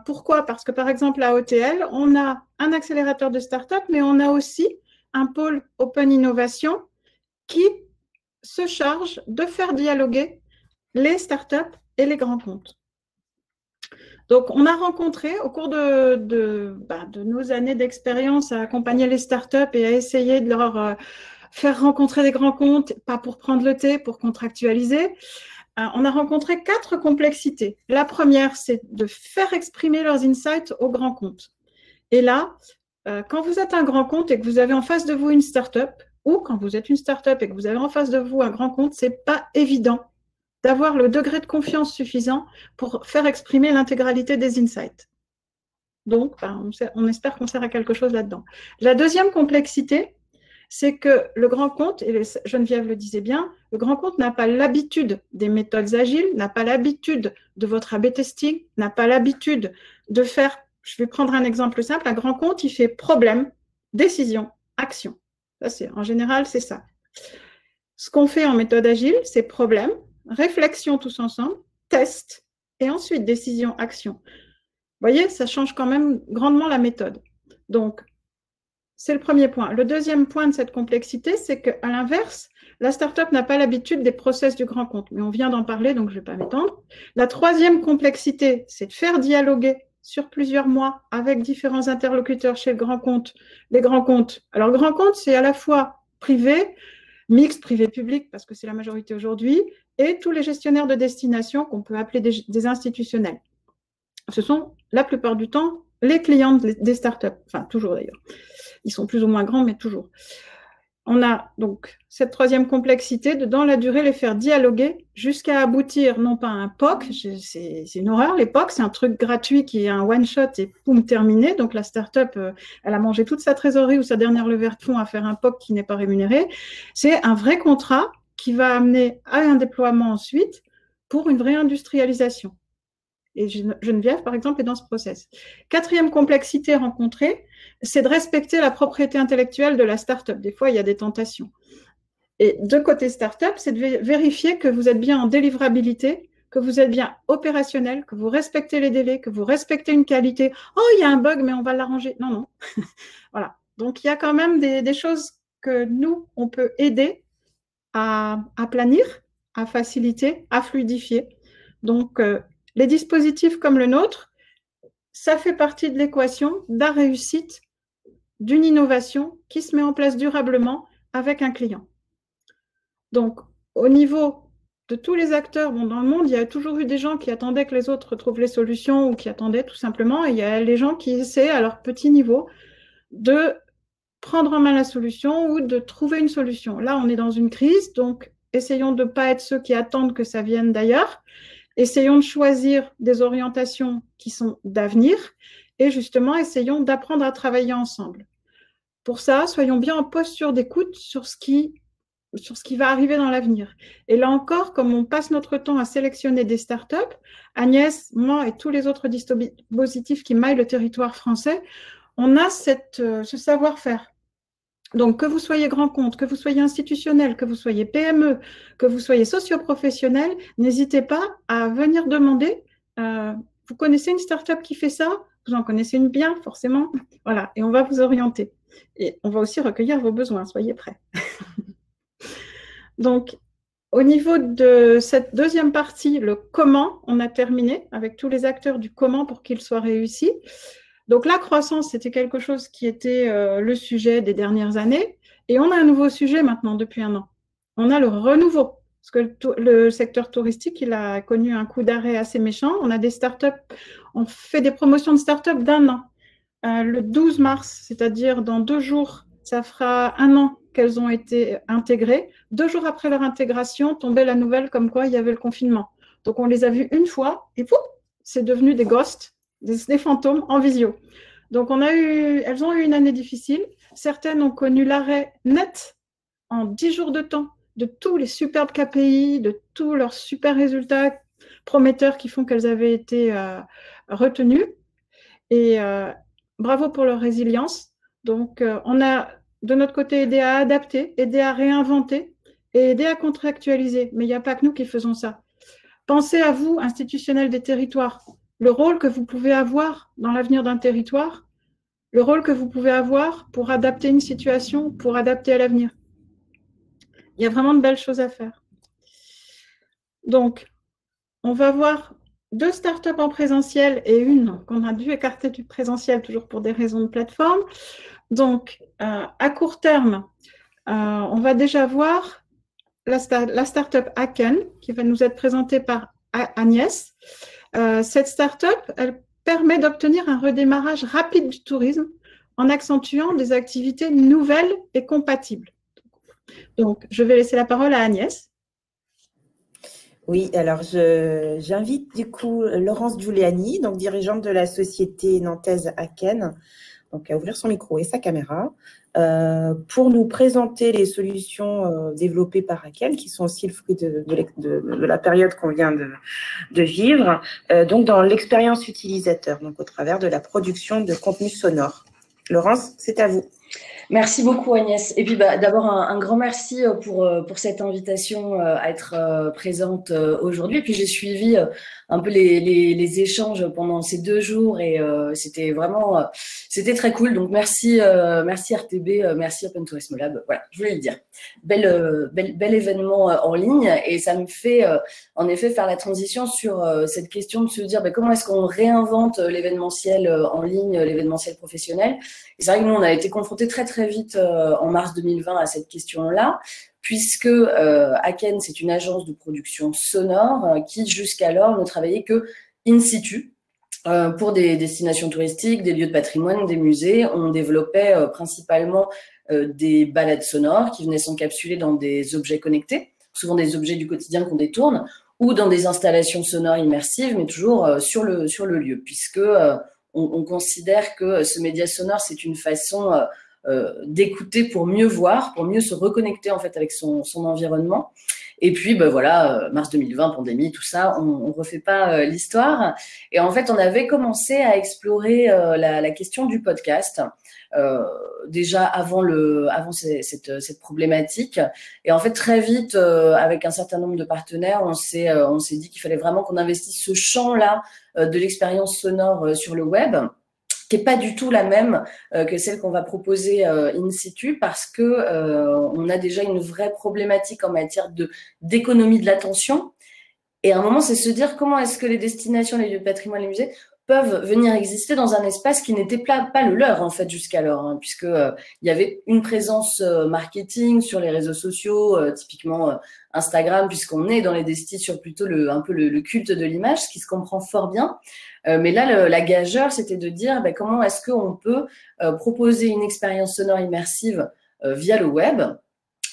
Speaker 2: Pourquoi? Parce que, par exemple, à OTL, on a un accélérateur de start-up, mais on a aussi un pôle Open Innovation qui se charge de faire dialoguer les start-up et les grands comptes. Donc, on a rencontré, au cours de nos années d'expérience à accompagner les startups et à essayer de leur faire rencontrer des grands comptes, pas pour prendre le thé, pour contractualiser, on a rencontré 4 complexités. La première, c'est de faire exprimer leurs insights aux grands comptes. Et là, quand vous êtes un grand compte et que vous avez en face de vous une startup, ou quand vous êtes une startup et que vous avez en face de vous un grand compte, ce n'est pas évident d'avoir le degré de confiance suffisant pour faire exprimer l'intégralité des insights. Donc, on espère qu'on sert à quelque chose là-dedans. La deuxième complexité, c'est que le grand compte, et Geneviève le disait bien, le grand compte n'a pas l'habitude des méthodes agiles, n'a pas l'habitude de votre A/B testing, n'a pas l'habitude de faire, je vais prendre un exemple simple, un grand compte, il fait problème, décision, action. Ça, en général, c'est ça. Ce qu'on fait en méthode agile, c'est problème, réflexion tous ensemble, test, et ensuite décision, action. Vous voyez, ça change quand même grandement la méthode. Donc, c'est le premier point. Le deuxième point de cette complexité, c'est qu'à l'inverse, la startup n'a pas l'habitude des process du grand compte. Mais on vient d'en parler, donc je ne vais pas m'étendre. La troisième complexité, c'est de faire dialoguer sur plusieurs mois avec différents interlocuteurs chez le grand compte. Les grands comptes. Alors, le grand compte, c'est à la fois privé, mixte, privé-public, parce que c'est la majorité aujourd'hui, et tous les gestionnaires de destination qu'on peut appeler des institutionnels. Ce sont, la plupart du temps, les clients des startups. Enfin, toujours d'ailleurs. Ils sont plus ou moins grands, mais toujours. On a donc cette troisième complexité de, dans la durée, les faire dialoguer jusqu'à aboutir, non pas à un POC, c'est une horreur, les POC, c'est un truc gratuit qui est un one-shot et poum, terminé. Donc la startup, elle a mangé toute sa trésorerie ou sa dernière levée de fonds à faire un POC qui n'est pas rémunéré. C'est un vrai contrat qui va amener à un déploiement ensuite pour une vraie industrialisation. Et Geneviève, par exemple, est dans ce process. Quatrième complexité rencontrée, c'est de respecter la propriété intellectuelle de la start-up. Des fois, il y a des tentations. Et de côté start-up, c'est de vérifier que vous êtes bien en délivrabilité, que vous êtes bien opérationnel, que vous respectez les délais, que vous respectez une qualité. Oh, il y a un bug, mais on va l'arranger. Non, non. Voilà. Donc, il y a quand même des choses que nous, on peut aider à planir, à faciliter, à fluidifier. Donc, les dispositifs comme le nôtre, ça fait partie de l'équation de la réussite d'une innovation qui se met en place durablement avec un client. Donc, au niveau de tous les acteurs, bon, dans le monde, il y a toujours eu des gens qui attendaient que les autres trouvent les solutions ou qui attendaient tout simplement, et il y a les gens qui essaient à leur petit niveau de prendre en main la solution ou de trouver une solution. Là, on est dans une crise, donc essayons de ne pas être ceux qui attendent que ça vienne d'ailleurs. Essayons de choisir des orientations qui sont d'avenir et justement, essayons d'apprendre à travailler ensemble. Pour ça, soyons bien en posture d'écoute sur ce qui va arriver dans l'avenir. Et là encore, comme on passe notre temps à sélectionner des startups, Agnès, moi et tous les autres dispositifs qui maillent le territoire français, on a ce savoir-faire. Donc, que vous soyez grand compte, que vous soyez institutionnel, que vous soyez PME, que vous soyez socio-professionnel, n'hésitez pas à venir demander. Vous connaissez une start-up qui fait ça? Vous en connaissez une bien, forcément. Voilà, et on va vous orienter. Et on va aussi recueillir vos besoins, soyez prêts. Donc, au niveau de cette deuxième partie, le comment, on a terminé avec tous les acteurs du comment pour qu'il soit réussi. Donc, la croissance, c'était quelque chose qui était le sujet des dernières années. Et on a un nouveau sujet maintenant depuis un an. On a le renouveau. Parce que le secteur touristique, il a connu un coup d'arrêt assez méchant. On a des startups, on fait des promotions de startups d'un an. Le 12 mars, c'est-à-dire dans 2 jours, ça fera 1 an qu'elles ont été intégrées. 2 jours après leur intégration, tombait la nouvelle comme quoi il y avait le confinement. Donc, on les a vues une fois et pouf, c'est devenu des ghosts. Des fantômes en visio. Donc, elles ont eu une année difficile. Certaines ont connu l'arrêt net en 10 jours de temps de tous les superbes KPI, de tous leurs super résultats prometteurs qui font qu'elles avaient été retenues. Et bravo pour leur résilience. Donc, on a de notre côté aidé à adapter, aidé à réinventer et aidé à contractualiser. Mais il n'y a pas que nous qui faisons ça. Pensez à vous, institutionnels des territoires. Le rôle que vous pouvez avoir dans l'avenir d'un territoire, le rôle que vous pouvez avoir pour adapter une situation, pour adapter à l'avenir. Il y a vraiment de belles choses à faire. Donc, on va voir 2 startups en présentiel et une qu'on a dû écarter du présentiel, toujours pour des raisons de plateforme. Donc, à court terme, on va déjà voir la startup Aken, qui va nous être présentée par Agnès. Cette start-up, elle permet d'obtenir un redémarrage rapide du tourisme en accentuant des activités nouvelles et compatibles. Donc, je vais laisser la parole à Agnès.
Speaker 1: Oui, alors j'invite du coup Laurence Giuliani, donc dirigeante de la société nantaise Aken, donc à ouvrir son micro et sa caméra, pour nous présenter les solutions développées par Aken, qui sont aussi le fruit de la période qu'on vient de vivre, donc dans l'expérience utilisateur, donc au travers de la production de contenu sonore. Laurence, c'est à vous.
Speaker 9: Merci beaucoup Agnès. Et puis d'abord un grand merci pour cette invitation à être présente aujourd'hui. Et puis j'ai suivi un peu les échanges pendant ces 2 jours et c'était vraiment c'était très cool. Donc merci RTB, merci Open Tourism Lab. Voilà, je voulais le dire. Bel événement en ligne et ça me fait en effet faire la transition sur cette question de se dire comment est-ce qu'on réinvente l'événementiel en ligne, l'événementiel professionnel. Et c'est vrai que nous on a été confrontés très vite en mars 2020 à cette question-là, puisque Aken, c'est une agence de production sonore qui jusqu'alors ne travaillait que in situ pour des destinations touristiques, des lieux de patrimoine, des musées. On développait principalement des balades sonores qui venaient s'encapsuler dans des objets connectés, souvent des objets du quotidien qu'on détourne, ou dans des installations sonores immersives, mais toujours sur le lieu, puisque on considère que ce média sonore, c'est une façon d'écouter pour mieux voir, pour mieux se reconnecter en fait avec son environnement. Et puis voilà, mars 2020, pandémie, tout ça, on refait pas l'histoire. Et en fait, on avait commencé à explorer la question du podcast déjà avant cette problématique. Et en fait, très vite, avec un certain nombre de partenaires, on s'est dit qu'il fallait vraiment qu'on investisse ce champ-là de l'expérience sonore sur le web, qui n'est pas du tout la même que celle qu'on va proposer in situ, parce que on a déjà une vraie problématique en matière d'économie de l'attention. Et à un moment, c'est se dire comment est-ce que les destinations, les lieux de patrimoine, les musées peuvent venir exister dans un espace qui n'était pas le leur en fait jusqu'alors, hein, puisque il y avait une présence marketing sur les réseaux sociaux, typiquement Instagram, puisqu'on est dans les destis sur plutôt un peu le culte de l'image, ce qui se comprend fort bien. Mais là, la gageure, c'était de dire comment est-ce qu'on peut proposer une expérience sonore immersive via le web.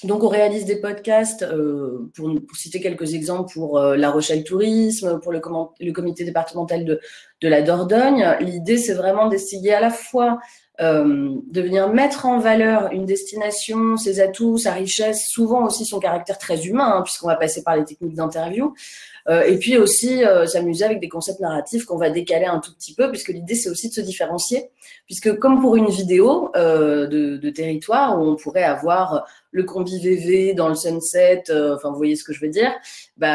Speaker 9: Donc, on réalise des podcasts, pour citer quelques exemples, pour La Rochelle Tourisme, pour le comité départemental de la Dordogne. L'idée, c'est vraiment d'essayer à la fois de venir mettre en valeur une destination, ses atouts, sa richesse, souvent aussi son caractère très humain, hein, puisqu'on va passer par les techniques d'interview, et puis aussi s'amuser avec des concepts narratifs qu'on va décaler un tout petit peu, puisque l'idée, c'est aussi de se différencier, puisque comme pour une vidéo de territoire, où on pourrait avoir le combi VV dans le sunset, enfin, vous voyez ce que je veux dire,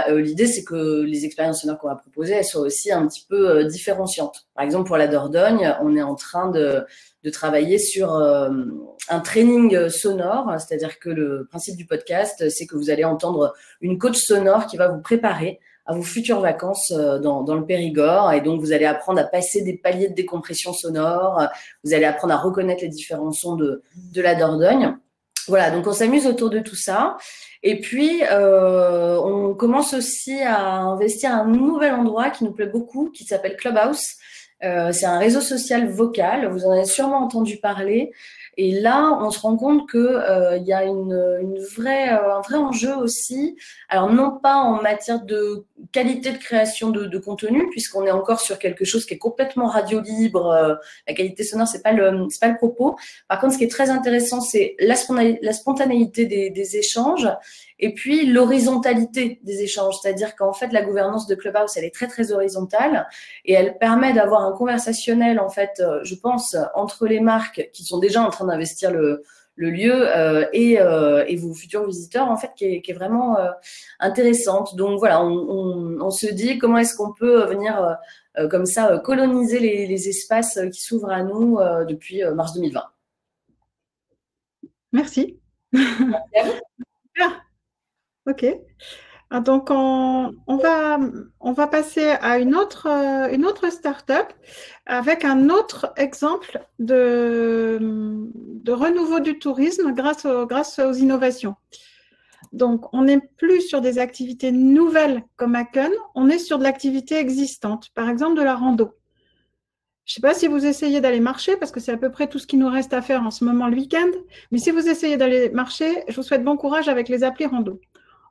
Speaker 9: l'idée, c'est que les expériences sonores qu'on va proposer, elles soient aussi un petit peu différenciantes. Par exemple, pour la Dordogne, on est en train de travailler sur un training sonore, c'est-à-dire que le principe du podcast, c'est que vous allez entendre une coach sonore qui va vous préparer à vos futures vacances dans le Périgord, et donc vous allez apprendre à passer des paliers de décompression sonore, vous allez apprendre à reconnaître les différents sons de la Dordogne. Voilà, donc on s'amuse autour de tout ça. Et puis, on commence aussi à investir à un nouvel endroit qui nous plaît beaucoup, qui s'appelle Clubhouse. C'est un réseau social vocal, vous en avez sûrement entendu parler. Et là, on se rend compte que y a un vrai enjeu aussi. Alors, non pas en matière de qualité de création de contenu, puisqu'on est encore sur quelque chose qui est complètement radio libre. La qualité sonore, c'est pas le propos. Par contre, ce qui est très intéressant, c'est la spontanéité des échanges, et puis l'horizontalité des échanges. C'est-à-dire qu'en fait, la gouvernance de Clubhouse, elle est très horizontale, et elle permet d'avoir un conversationnel, en fait, je pense, entre les marques qui sont déjà en train d'investir le lieu et vos futurs visiteurs, en fait, qui est vraiment intéressante. Donc voilà, on se dit comment est-ce qu'on peut venir comme ça coloniser les espaces qui s'ouvrent à nous depuis mars 2020.
Speaker 2: Merci. Ok. Donc, on va passer à une autre start-up avec un autre exemple de renouveau du tourisme grâce aux innovations. Donc, on n'est plus sur des activités nouvelles comme Aken, on est sur de l'activité existante, par exemple de la rando. Je ne sais pas si vous essayez d'aller marcher, parce que c'est à peu près tout ce qui nous reste à faire en ce moment le week-end, mais si vous essayez d'aller marcher, je vous souhaite bon courage avec les applis rando.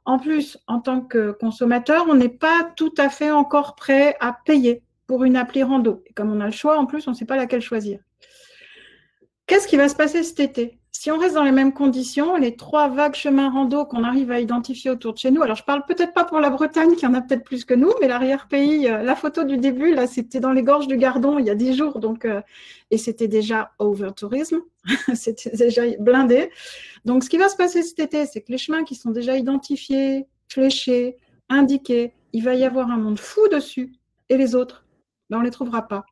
Speaker 2: En plus, en tant que consommateur, on n'est pas tout à fait encore prêt à payer pour une appli rando. Et comme on a le choix, en plus, on ne sait pas laquelle choisir. Qu'est-ce qui va se passer cet été? Si on reste dans les mêmes conditions, les 3 vagues chemins rando qu'on arrive à identifier autour de chez nous, alors je parle peut-être pas pour la Bretagne, qui en a peut-être plus que nous, mais l'arrière-pays, la photo du début, là, c'était dans les gorges du Gardon il y a 10 jours, donc, et c'était déjà over-tourisme, c'était déjà blindé. Donc, ce qui va se passer cet été, c'est que les chemins qui sont déjà identifiés, fléchés, indiqués, il va y avoir un monde fou dessus, et les autres, ben, on ne les trouvera pas.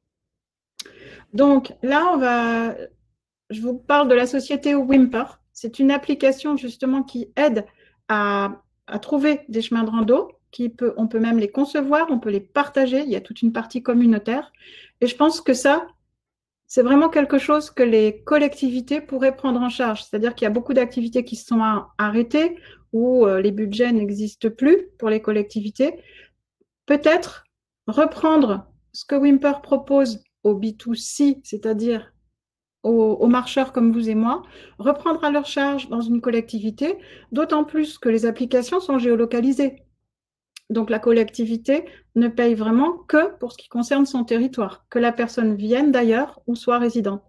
Speaker 2: Donc là, je vous parle de la société Wimper. C'est une application justement qui aide à trouver des chemins de rando. On peut même les concevoir, on peut les partager. Il y a toute une partie communautaire. Et je pense que ça, c'est vraiment quelque chose que les collectivités pourraient prendre en charge. C'est-à-dire qu'il y a beaucoup d'activités qui se sont arrêtées ou les budgets n'existent plus pour les collectivités. Peut-être reprendre ce que Wimper propose au B2C, c'est-à-dire aux marcheurs comme vous et moi, reprendre à leur charge dans une collectivité, d'autant plus que les applications sont géolocalisées. Donc la collectivité ne paye vraiment que pour ce qui concerne son territoire, que la personne vienne d'ailleurs ou soit résidente.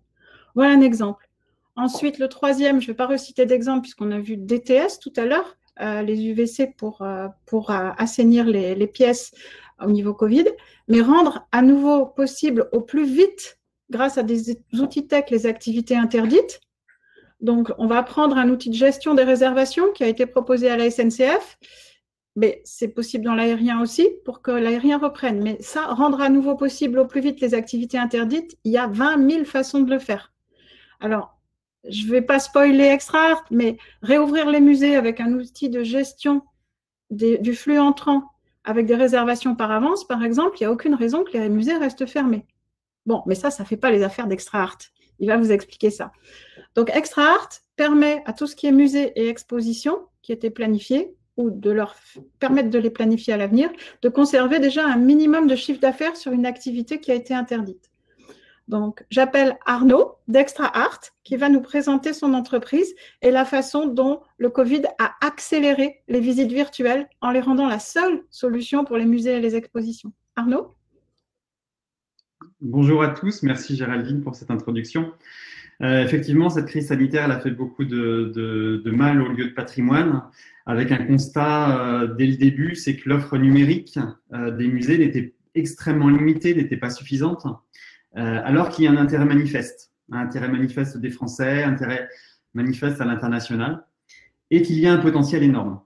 Speaker 2: Voilà un exemple. Ensuite, le troisième, je ne vais pas reciter d'exemple puisqu'on a vu DTS tout à l'heure, les UVC pour assainir les pièces au niveau Covid, mais rendre à nouveau possible au plus vite, grâce à des outils tech, les activités interdites. Donc, on va prendre un outil de gestion des réservations qui a été proposé à la SNCF, mais c'est possible dans l'aérien aussi pour que l'aérien reprenne. Mais ça, rendre à nouveau possible au plus vite les activités interdites, il y a 20 000 façons de le faire. Alors, je ne vais pas spoiler ExtraArt, mais réouvrir les musées avec un outil de gestion du flux entrant avec des réservations par avance, par exemple, il n'y a aucune raison que les musées restent fermés. Bon, mais ça ne fait pas les affaires d'ExtraArt. Il va vous expliquer ça. Donc, ExtraArt permet à tout ce qui est musée et exposition qui étaient planifiés, ou de leur permettre de les planifier à l'avenir, de conserver déjà un minimum de chiffre d'affaires sur une activité qui a été interdite. Donc, j'appelle Arnaud d'ExtraArt qui va nous présenter son entreprise et la façon dont le Covid a accéléré les visites virtuelles en les rendant la seule solution pour les musées et les expositions. Arnaud ?
Speaker 10: Bonjour à tous, merci Géraldine pour cette introduction. Effectivement, cette crise sanitaire elle a fait beaucoup de mal aux lieux de patrimoine, avec un constat dès le début, c'est que l'offre numérique des musées n'était extrêmement limitée, n'était pas suffisante, alors qu'il y a un intérêt manifeste des Français, un intérêt manifeste à l'international, et qu'il y a un potentiel énorme.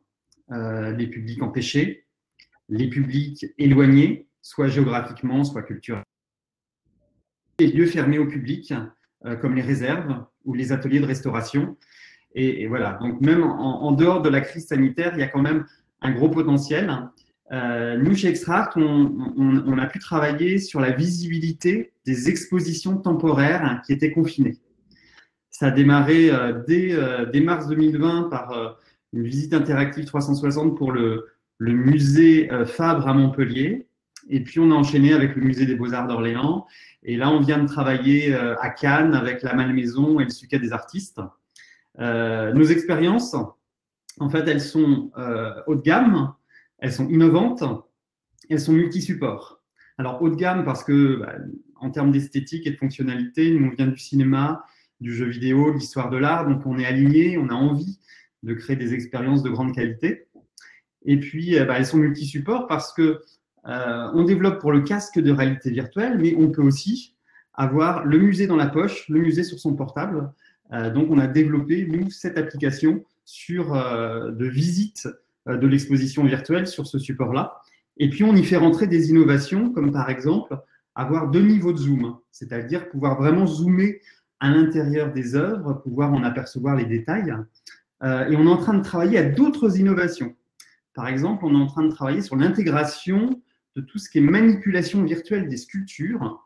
Speaker 10: Les publics empêchés, les publics éloignés, soit géographiquement, soit culturellement, les lieux fermés au public, comme les réserves ou les ateliers de restauration. Et voilà, donc même en dehors de la crise sanitaire, il y a quand même un gros potentiel. Nous, chez ExtraArt, on a pu travailler sur la visibilité des expositions temporaires qui étaient confinées. Ça a démarré dès mars 2020 par une visite interactive 360 pour le musée Fabre à Montpellier. Et puis, on a enchaîné avec le musée des Beaux-Arts d'Orléans. Et là, on vient de travailler à Cannes avec la Malmaison et le Suquet des artistes. Nos expériences, en fait, elles sont haut de gamme, elles sont innovantes, elles sont multi-supports. Alors, haut de gamme parce que, en termes d'esthétique et de fonctionnalité, nous, on vient du cinéma, du jeu vidéo, de l'histoire de l'art, donc on est aligné, on a envie de créer des expériences de grande qualité. Et puis, elles sont multi-supports parce que on développe pour le casque de réalité virtuelle, mais on peut aussi avoir le musée dans la poche, le musée sur son portable. Donc, on a développé, nous, cette application de visite de l'exposition virtuelle sur ce support-là. Et puis, on y fait rentrer des innovations, comme par exemple avoir 2 niveaux de zoom, c'est-à-dire pouvoir vraiment zoomer à l'intérieur des œuvres, pouvoir en apercevoir les détails. Et on est en train de travailler à d'autres innovations. Par exemple, on est en train de travailler sur l'intégration de tout ce qui est manipulation virtuelle des sculptures.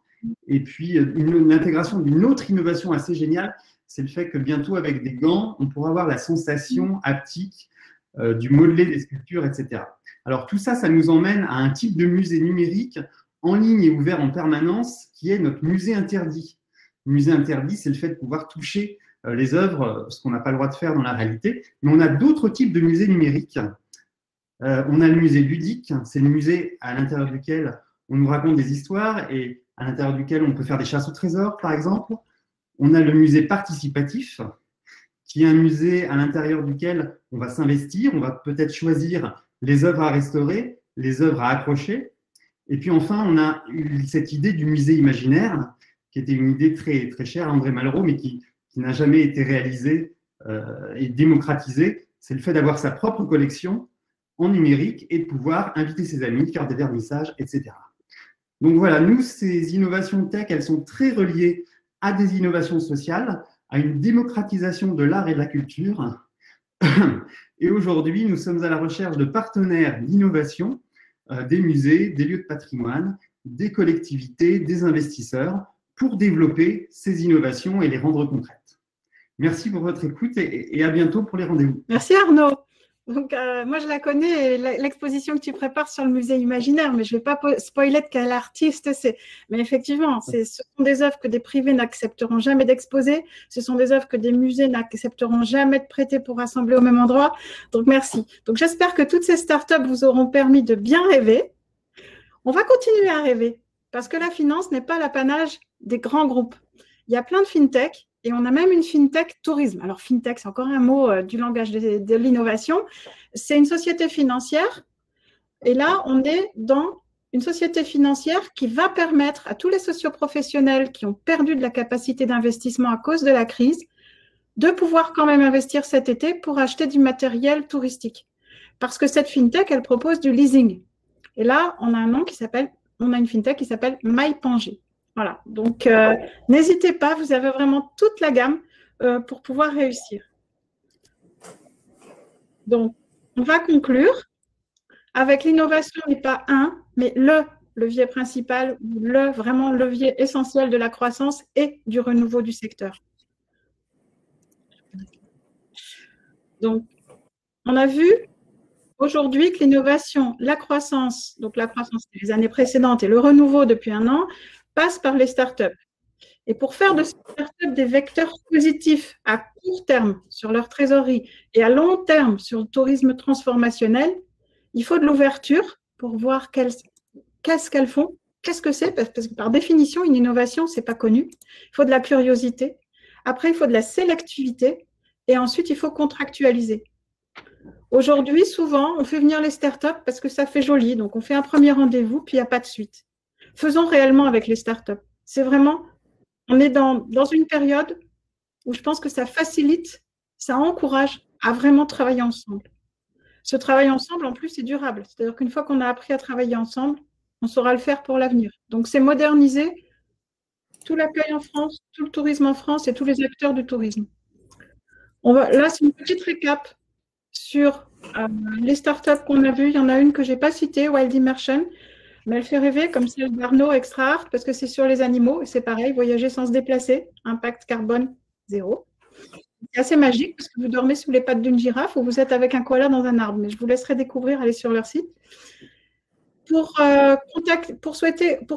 Speaker 10: Et puis, l'intégration d'une autre innovation assez géniale, c'est le fait que bientôt, avec des gants, on pourra avoir la sensation haptique du modelé des sculptures, etc. Alors, tout ça, ça nous emmène à un type de musée numérique en ligne et ouvert en permanence, qui est notre musée interdit. Le musée interdit, c'est le fait de pouvoir toucher les œuvres, ce qu'on n'a pas le droit de faire dans la réalité. Mais on a d'autres types de musées numériques On a le musée ludique, c'est le musée à l'intérieur duquel on nous raconte des histoires et à l'intérieur duquel on peut faire des chasses au trésor, par exemple. On a le musée participatif, qui est un musée à l'intérieur duquel on va s'investir, on va peut-être choisir les œuvres à restaurer, les œuvres à accrocher. Et puis enfin, on a eu cette idée du musée imaginaire, qui était une idée très, très chère à André Malraux, mais qui n'a jamais été réalisée et démocratisée. C'est le fait d'avoir sa propre collection en numérique et de pouvoir inviter ses amis, faire des vernissages, etc. Donc voilà, nous, ces innovations tech, elles sont très reliées à des innovations sociales, à une démocratisation de l'art et de la culture. Et aujourd'hui, nous sommes à la recherche de partenaires d'innovation, des musées, des lieux de patrimoine, des collectivités, des investisseurs, pour développer ces innovations et les rendre concrètes. Merci pour votre écoute et à bientôt pour les rendez-vous.
Speaker 2: Merci Arnaud. Donc, moi, je la connais, l'exposition que tu prépares sur le musée imaginaire, mais je ne vais pas spoiler de quel artiste c'est. Mais effectivement, ce sont des œuvres que des privés n'accepteront jamais d'exposer. Ce sont des œuvres que des musées n'accepteront jamais de prêter pour rassembler au même endroit. Donc, merci. Donc, j'espère que toutes ces startups vous auront permis de bien rêver. On va continuer à rêver parce que la finance n'est pas l'apanage des grands groupes. Il y a plein de fintech. Et on a même une fintech tourisme. Alors, fintech, c'est encore un mot du langage de l'innovation. C'est une société financière. Et là, on est dans une société financière qui va permettre à tous les socioprofessionnels qui ont perdu de la capacité d'investissement à cause de la crise de pouvoir quand même investir cet été pour acheter du matériel touristique. Parce que cette fintech, elle propose du leasing. Et là, on a une fintech qui s'appelle MyPangé. Voilà, donc n'hésitez pas, vous avez vraiment toute la gamme pour pouvoir réussir. Donc, on va conclure avec l'innovation n'est pas un, mais le levier principal, vraiment levier essentiel de la croissance et du renouveau du secteur. Donc, on a vu aujourd'hui que l'innovation, la croissance, donc la croissance des années précédentes et le renouveau depuis un an, passe par les startups. Et pour faire de ces startups des vecteurs positifs à court terme sur leur trésorerie et à long terme sur le tourisme transformationnel, il faut de l'ouverture pour voir qu'est-ce qu'elles font, qu'est-ce que c'est, parce que par définition, une innovation, ce n'est pas connu. Il faut de la curiosité. Après, il faut de la sélectivité. Et ensuite, il faut contractualiser. Aujourd'hui, souvent, on fait venir les startups parce que ça fait joli. Donc, on fait un premier rendez-vous, puis il n'y a pas de suite. Faisons réellement avec les startups. C'est vraiment, on est dans une période où je pense que ça facilite, ça encourage à vraiment travailler ensemble. Ce travail ensemble, en plus, c'est durable. C'est-à-dire qu'une fois qu'on a appris à travailler ensemble, on saura le faire pour l'avenir. Donc, c'est moderniser tout l'accueil en France, tout le tourisme en France et tous les acteurs du tourisme. Là, c'est une petite récap sur les startups qu'on a vues. Il y en a une que je n'ai pas citée, Wild Immersion. Mais elle fait rêver comme celle d'Arnaud Extra Art parce que c'est sur les animaux et c'est pareil, voyager sans se déplacer, impact carbone 0. C'est assez magique parce que vous dormez sous les pattes d'une girafe ou vous êtes avec un koala dans un arbre. Mais je vous laisserai découvrir, aller sur leur site. Pour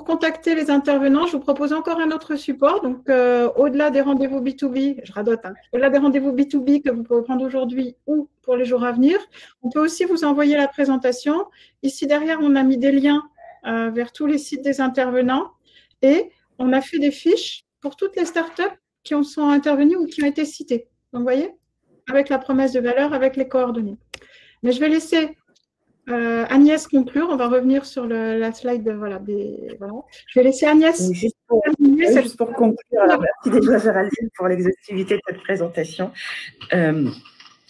Speaker 2: contacter les intervenants, je vous propose encore un autre support. Donc, au-delà des rendez-vous B2B, je radote, au-delà des rendez-vous B2B que vous pouvez prendre aujourd'hui ou pour les jours à venir, on peut aussi vous envoyer la présentation. Ici, derrière, on a mis des liens vers tous les sites des intervenants et on a fait des fiches pour toutes les startups qui sont intervenues ou qui ont été citées. Donc, vous voyez, avec la promesse de valeur, avec les coordonnées. Mais je vais laisser Agnès conclure. On va revenir sur la slide. Voilà. Je vais laisser Agnès.
Speaker 1: Juste pour conclure, alors, merci déjà Géraldine pour l'exhaustivité de cette présentation.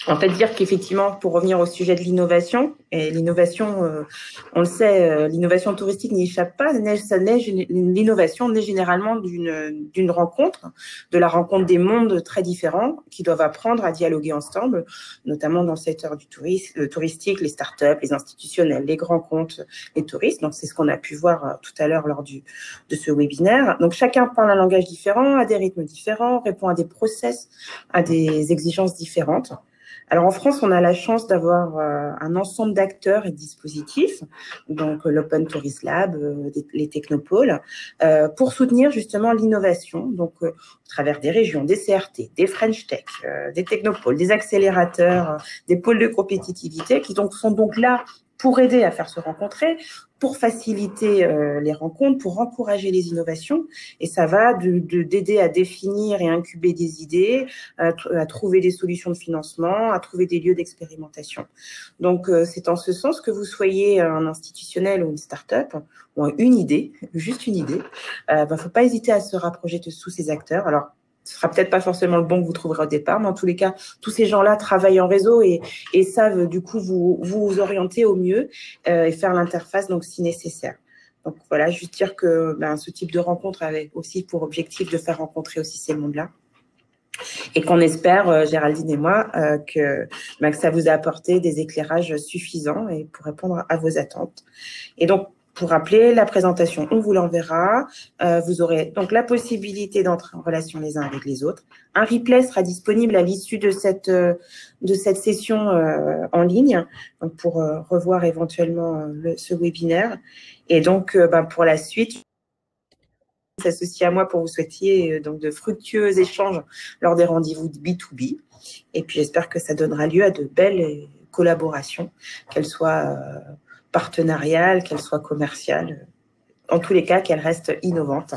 Speaker 1: En fait, dire qu'effectivement, pour revenir au sujet de l'innovation, et l'innovation, on le sait, l'innovation touristique n'y échappe pas. L'innovation naît généralement d'une rencontre, de la rencontre des mondes très différents qui doivent apprendre à dialoguer ensemble, notamment dans le secteur du touristique, les startups, les institutionnels, les grands comptes, les touristes. Donc, c'est ce qu'on a pu voir tout à l'heure lors de ce webinaire. Donc, chacun parle un langage différent, a des rythmes différents, répond à des process, à des exigences différentes. Alors, en France, on a la chance d'avoir un ensemble d'acteurs et de dispositifs, donc l'Open Tourist Lab, les technopoles, pour soutenir justement l'innovation, donc au travers des régions, des CRT, des French Tech, des technopoles, des accélérateurs, des pôles de compétitivité qui sont donc là pour aider à faire se rencontrer, pour faciliter les rencontres, pour encourager les innovations. Et ça va d'aider à définir et incuber des idées, à trouver des solutions de financement, à trouver des lieux d'expérimentation. Donc, c'est en ce sens que vous soyez un institutionnel ou une start-up, ou une idée, juste une idée, faut pas hésiter à se rapprocher de tous ces acteurs. Alors, ce sera peut-être pas forcément le bon que vous trouverez au départ, mais en tous les cas, tous ces gens-là travaillent en réseau et savent du coup vous orienter au mieux et faire l'interface donc si nécessaire. Donc voilà, juste dire que ce type de rencontre avait aussi pour objectif de faire rencontrer aussi ces mondes-là. Et qu'on espère, Géraldine et moi, que ça vous a apporté des éclairages suffisants et pour répondre à vos attentes. Et donc, pour rappeler, la présentation, on vous l'enverra. Vous aurez donc la possibilité d'entrer en relation les uns avec les autres. Un replay sera disponible à l'issue de cette session en ligne, donc pour revoir éventuellement ce webinaire. Et donc, pour la suite, s'associer à moi pour vous souhaiter donc de fructueux échanges lors des rendez-vous B2B. Et puis, j'espère que ça donnera lieu à de belles collaborations, qu'elles soient partenariales, qu'elles soient commerciales. En tous les cas, qu'elles restent innovantes.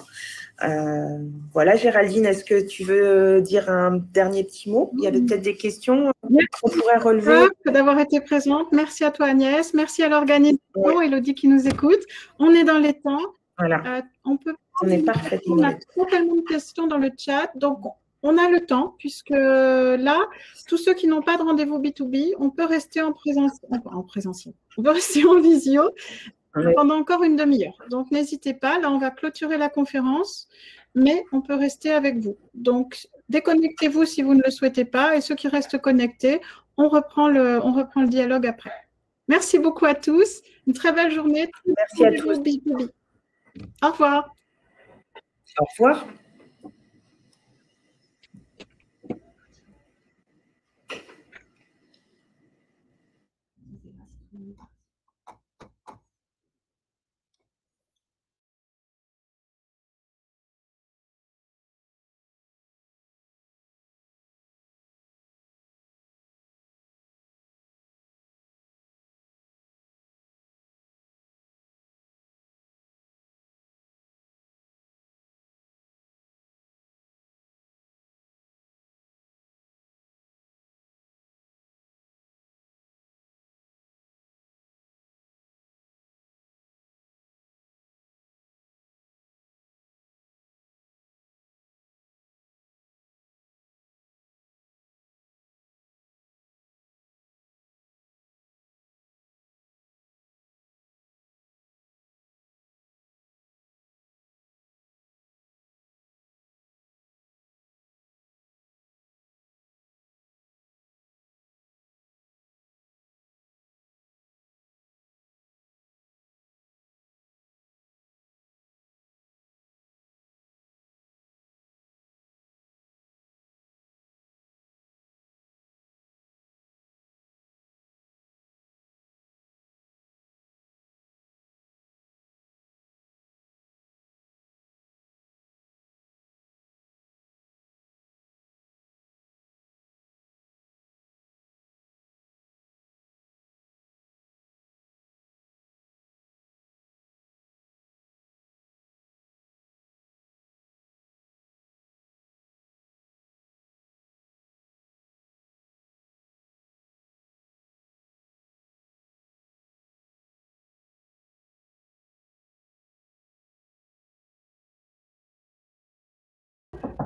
Speaker 1: Voilà, Géraldine, est-ce que tu veux dire un dernier petit mot? Il y avait peut-être des questions qu'on pourrait relever.
Speaker 2: D'avoir été présente. Merci à toi, Agnès. Merci à l'organisation, Elodie qui nous écoute. On est dans les temps.
Speaker 1: Voilà.
Speaker 2: On est parfaitement. On a totalement de questions dans le chat. Donc, on a le temps, puisque là, tous ceux qui n'ont pas de rendez-vous B2B, on peut rester en présentiel. On peut rester en visio pendant encore une demi-heure. Donc, n'hésitez pas. Là, on va clôturer la conférence, mais on peut rester avec vous. Donc, déconnectez-vous si vous ne le souhaitez pas. Et ceux qui restent connectés, on reprend le dialogue après. Merci beaucoup à tous. Une très belle journée.
Speaker 1: Merci à tous.
Speaker 2: B2B. Au revoir.
Speaker 1: Au revoir.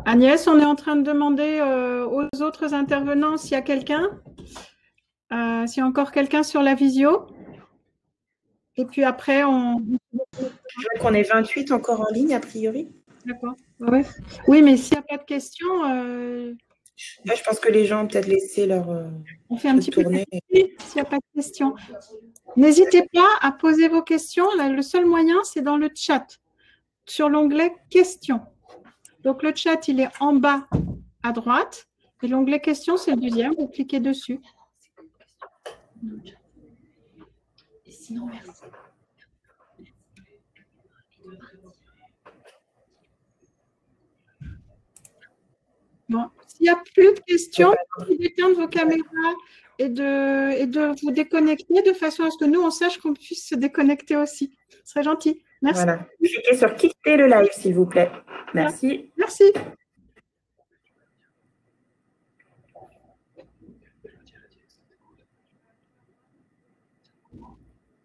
Speaker 2: Agnès, on est en train de demander aux autres intervenants s'il y a quelqu'un, s'il y a encore quelqu'un sur la visio. Et puis après, on…
Speaker 1: Je vois qu'on est 28 encore en ligne, a priori.
Speaker 2: D'accord. Ouais. Oui, mais s'il n'y a pas de questions…
Speaker 1: je pense que les gens ont peut-être laissé leur…
Speaker 2: on fait un petit peu s'il n'y a pas de questions. N'hésitez pas à poser vos questions. Là, le seul moyen, c'est dans le chat, sur l'onglet « Questions ». Donc, le chat, il est en bas à droite. Et l'onglet « Questions », c'est le deuxième. Vous cliquez dessus. Et sinon, merci. Bon, s'il n'y a plus de questions, éteindre vos caméras et de vous déconnecter de façon à ce que nous, on sache qu'on puisse se déconnecter aussi. Ce serait gentil. Merci.
Speaker 1: Voilà. Cliquez sur quitter le live, s'il vous plaît. Merci.
Speaker 2: Merci.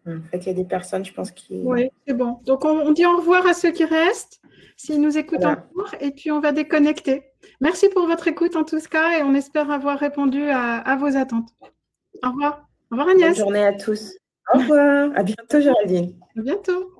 Speaker 1: En fait, il y a des personnes, je pense, qui…
Speaker 2: Oui, c'est bon. Donc, on dit au revoir à ceux qui restent, s'ils nous écoutent encore, et puis on va déconnecter. Merci pour votre écoute en tout cas, et on espère avoir répondu à vos attentes. Au revoir. Au revoir Agnès.
Speaker 1: Bonne journée à tous. Au revoir. À bientôt Géraldine.
Speaker 2: À bientôt.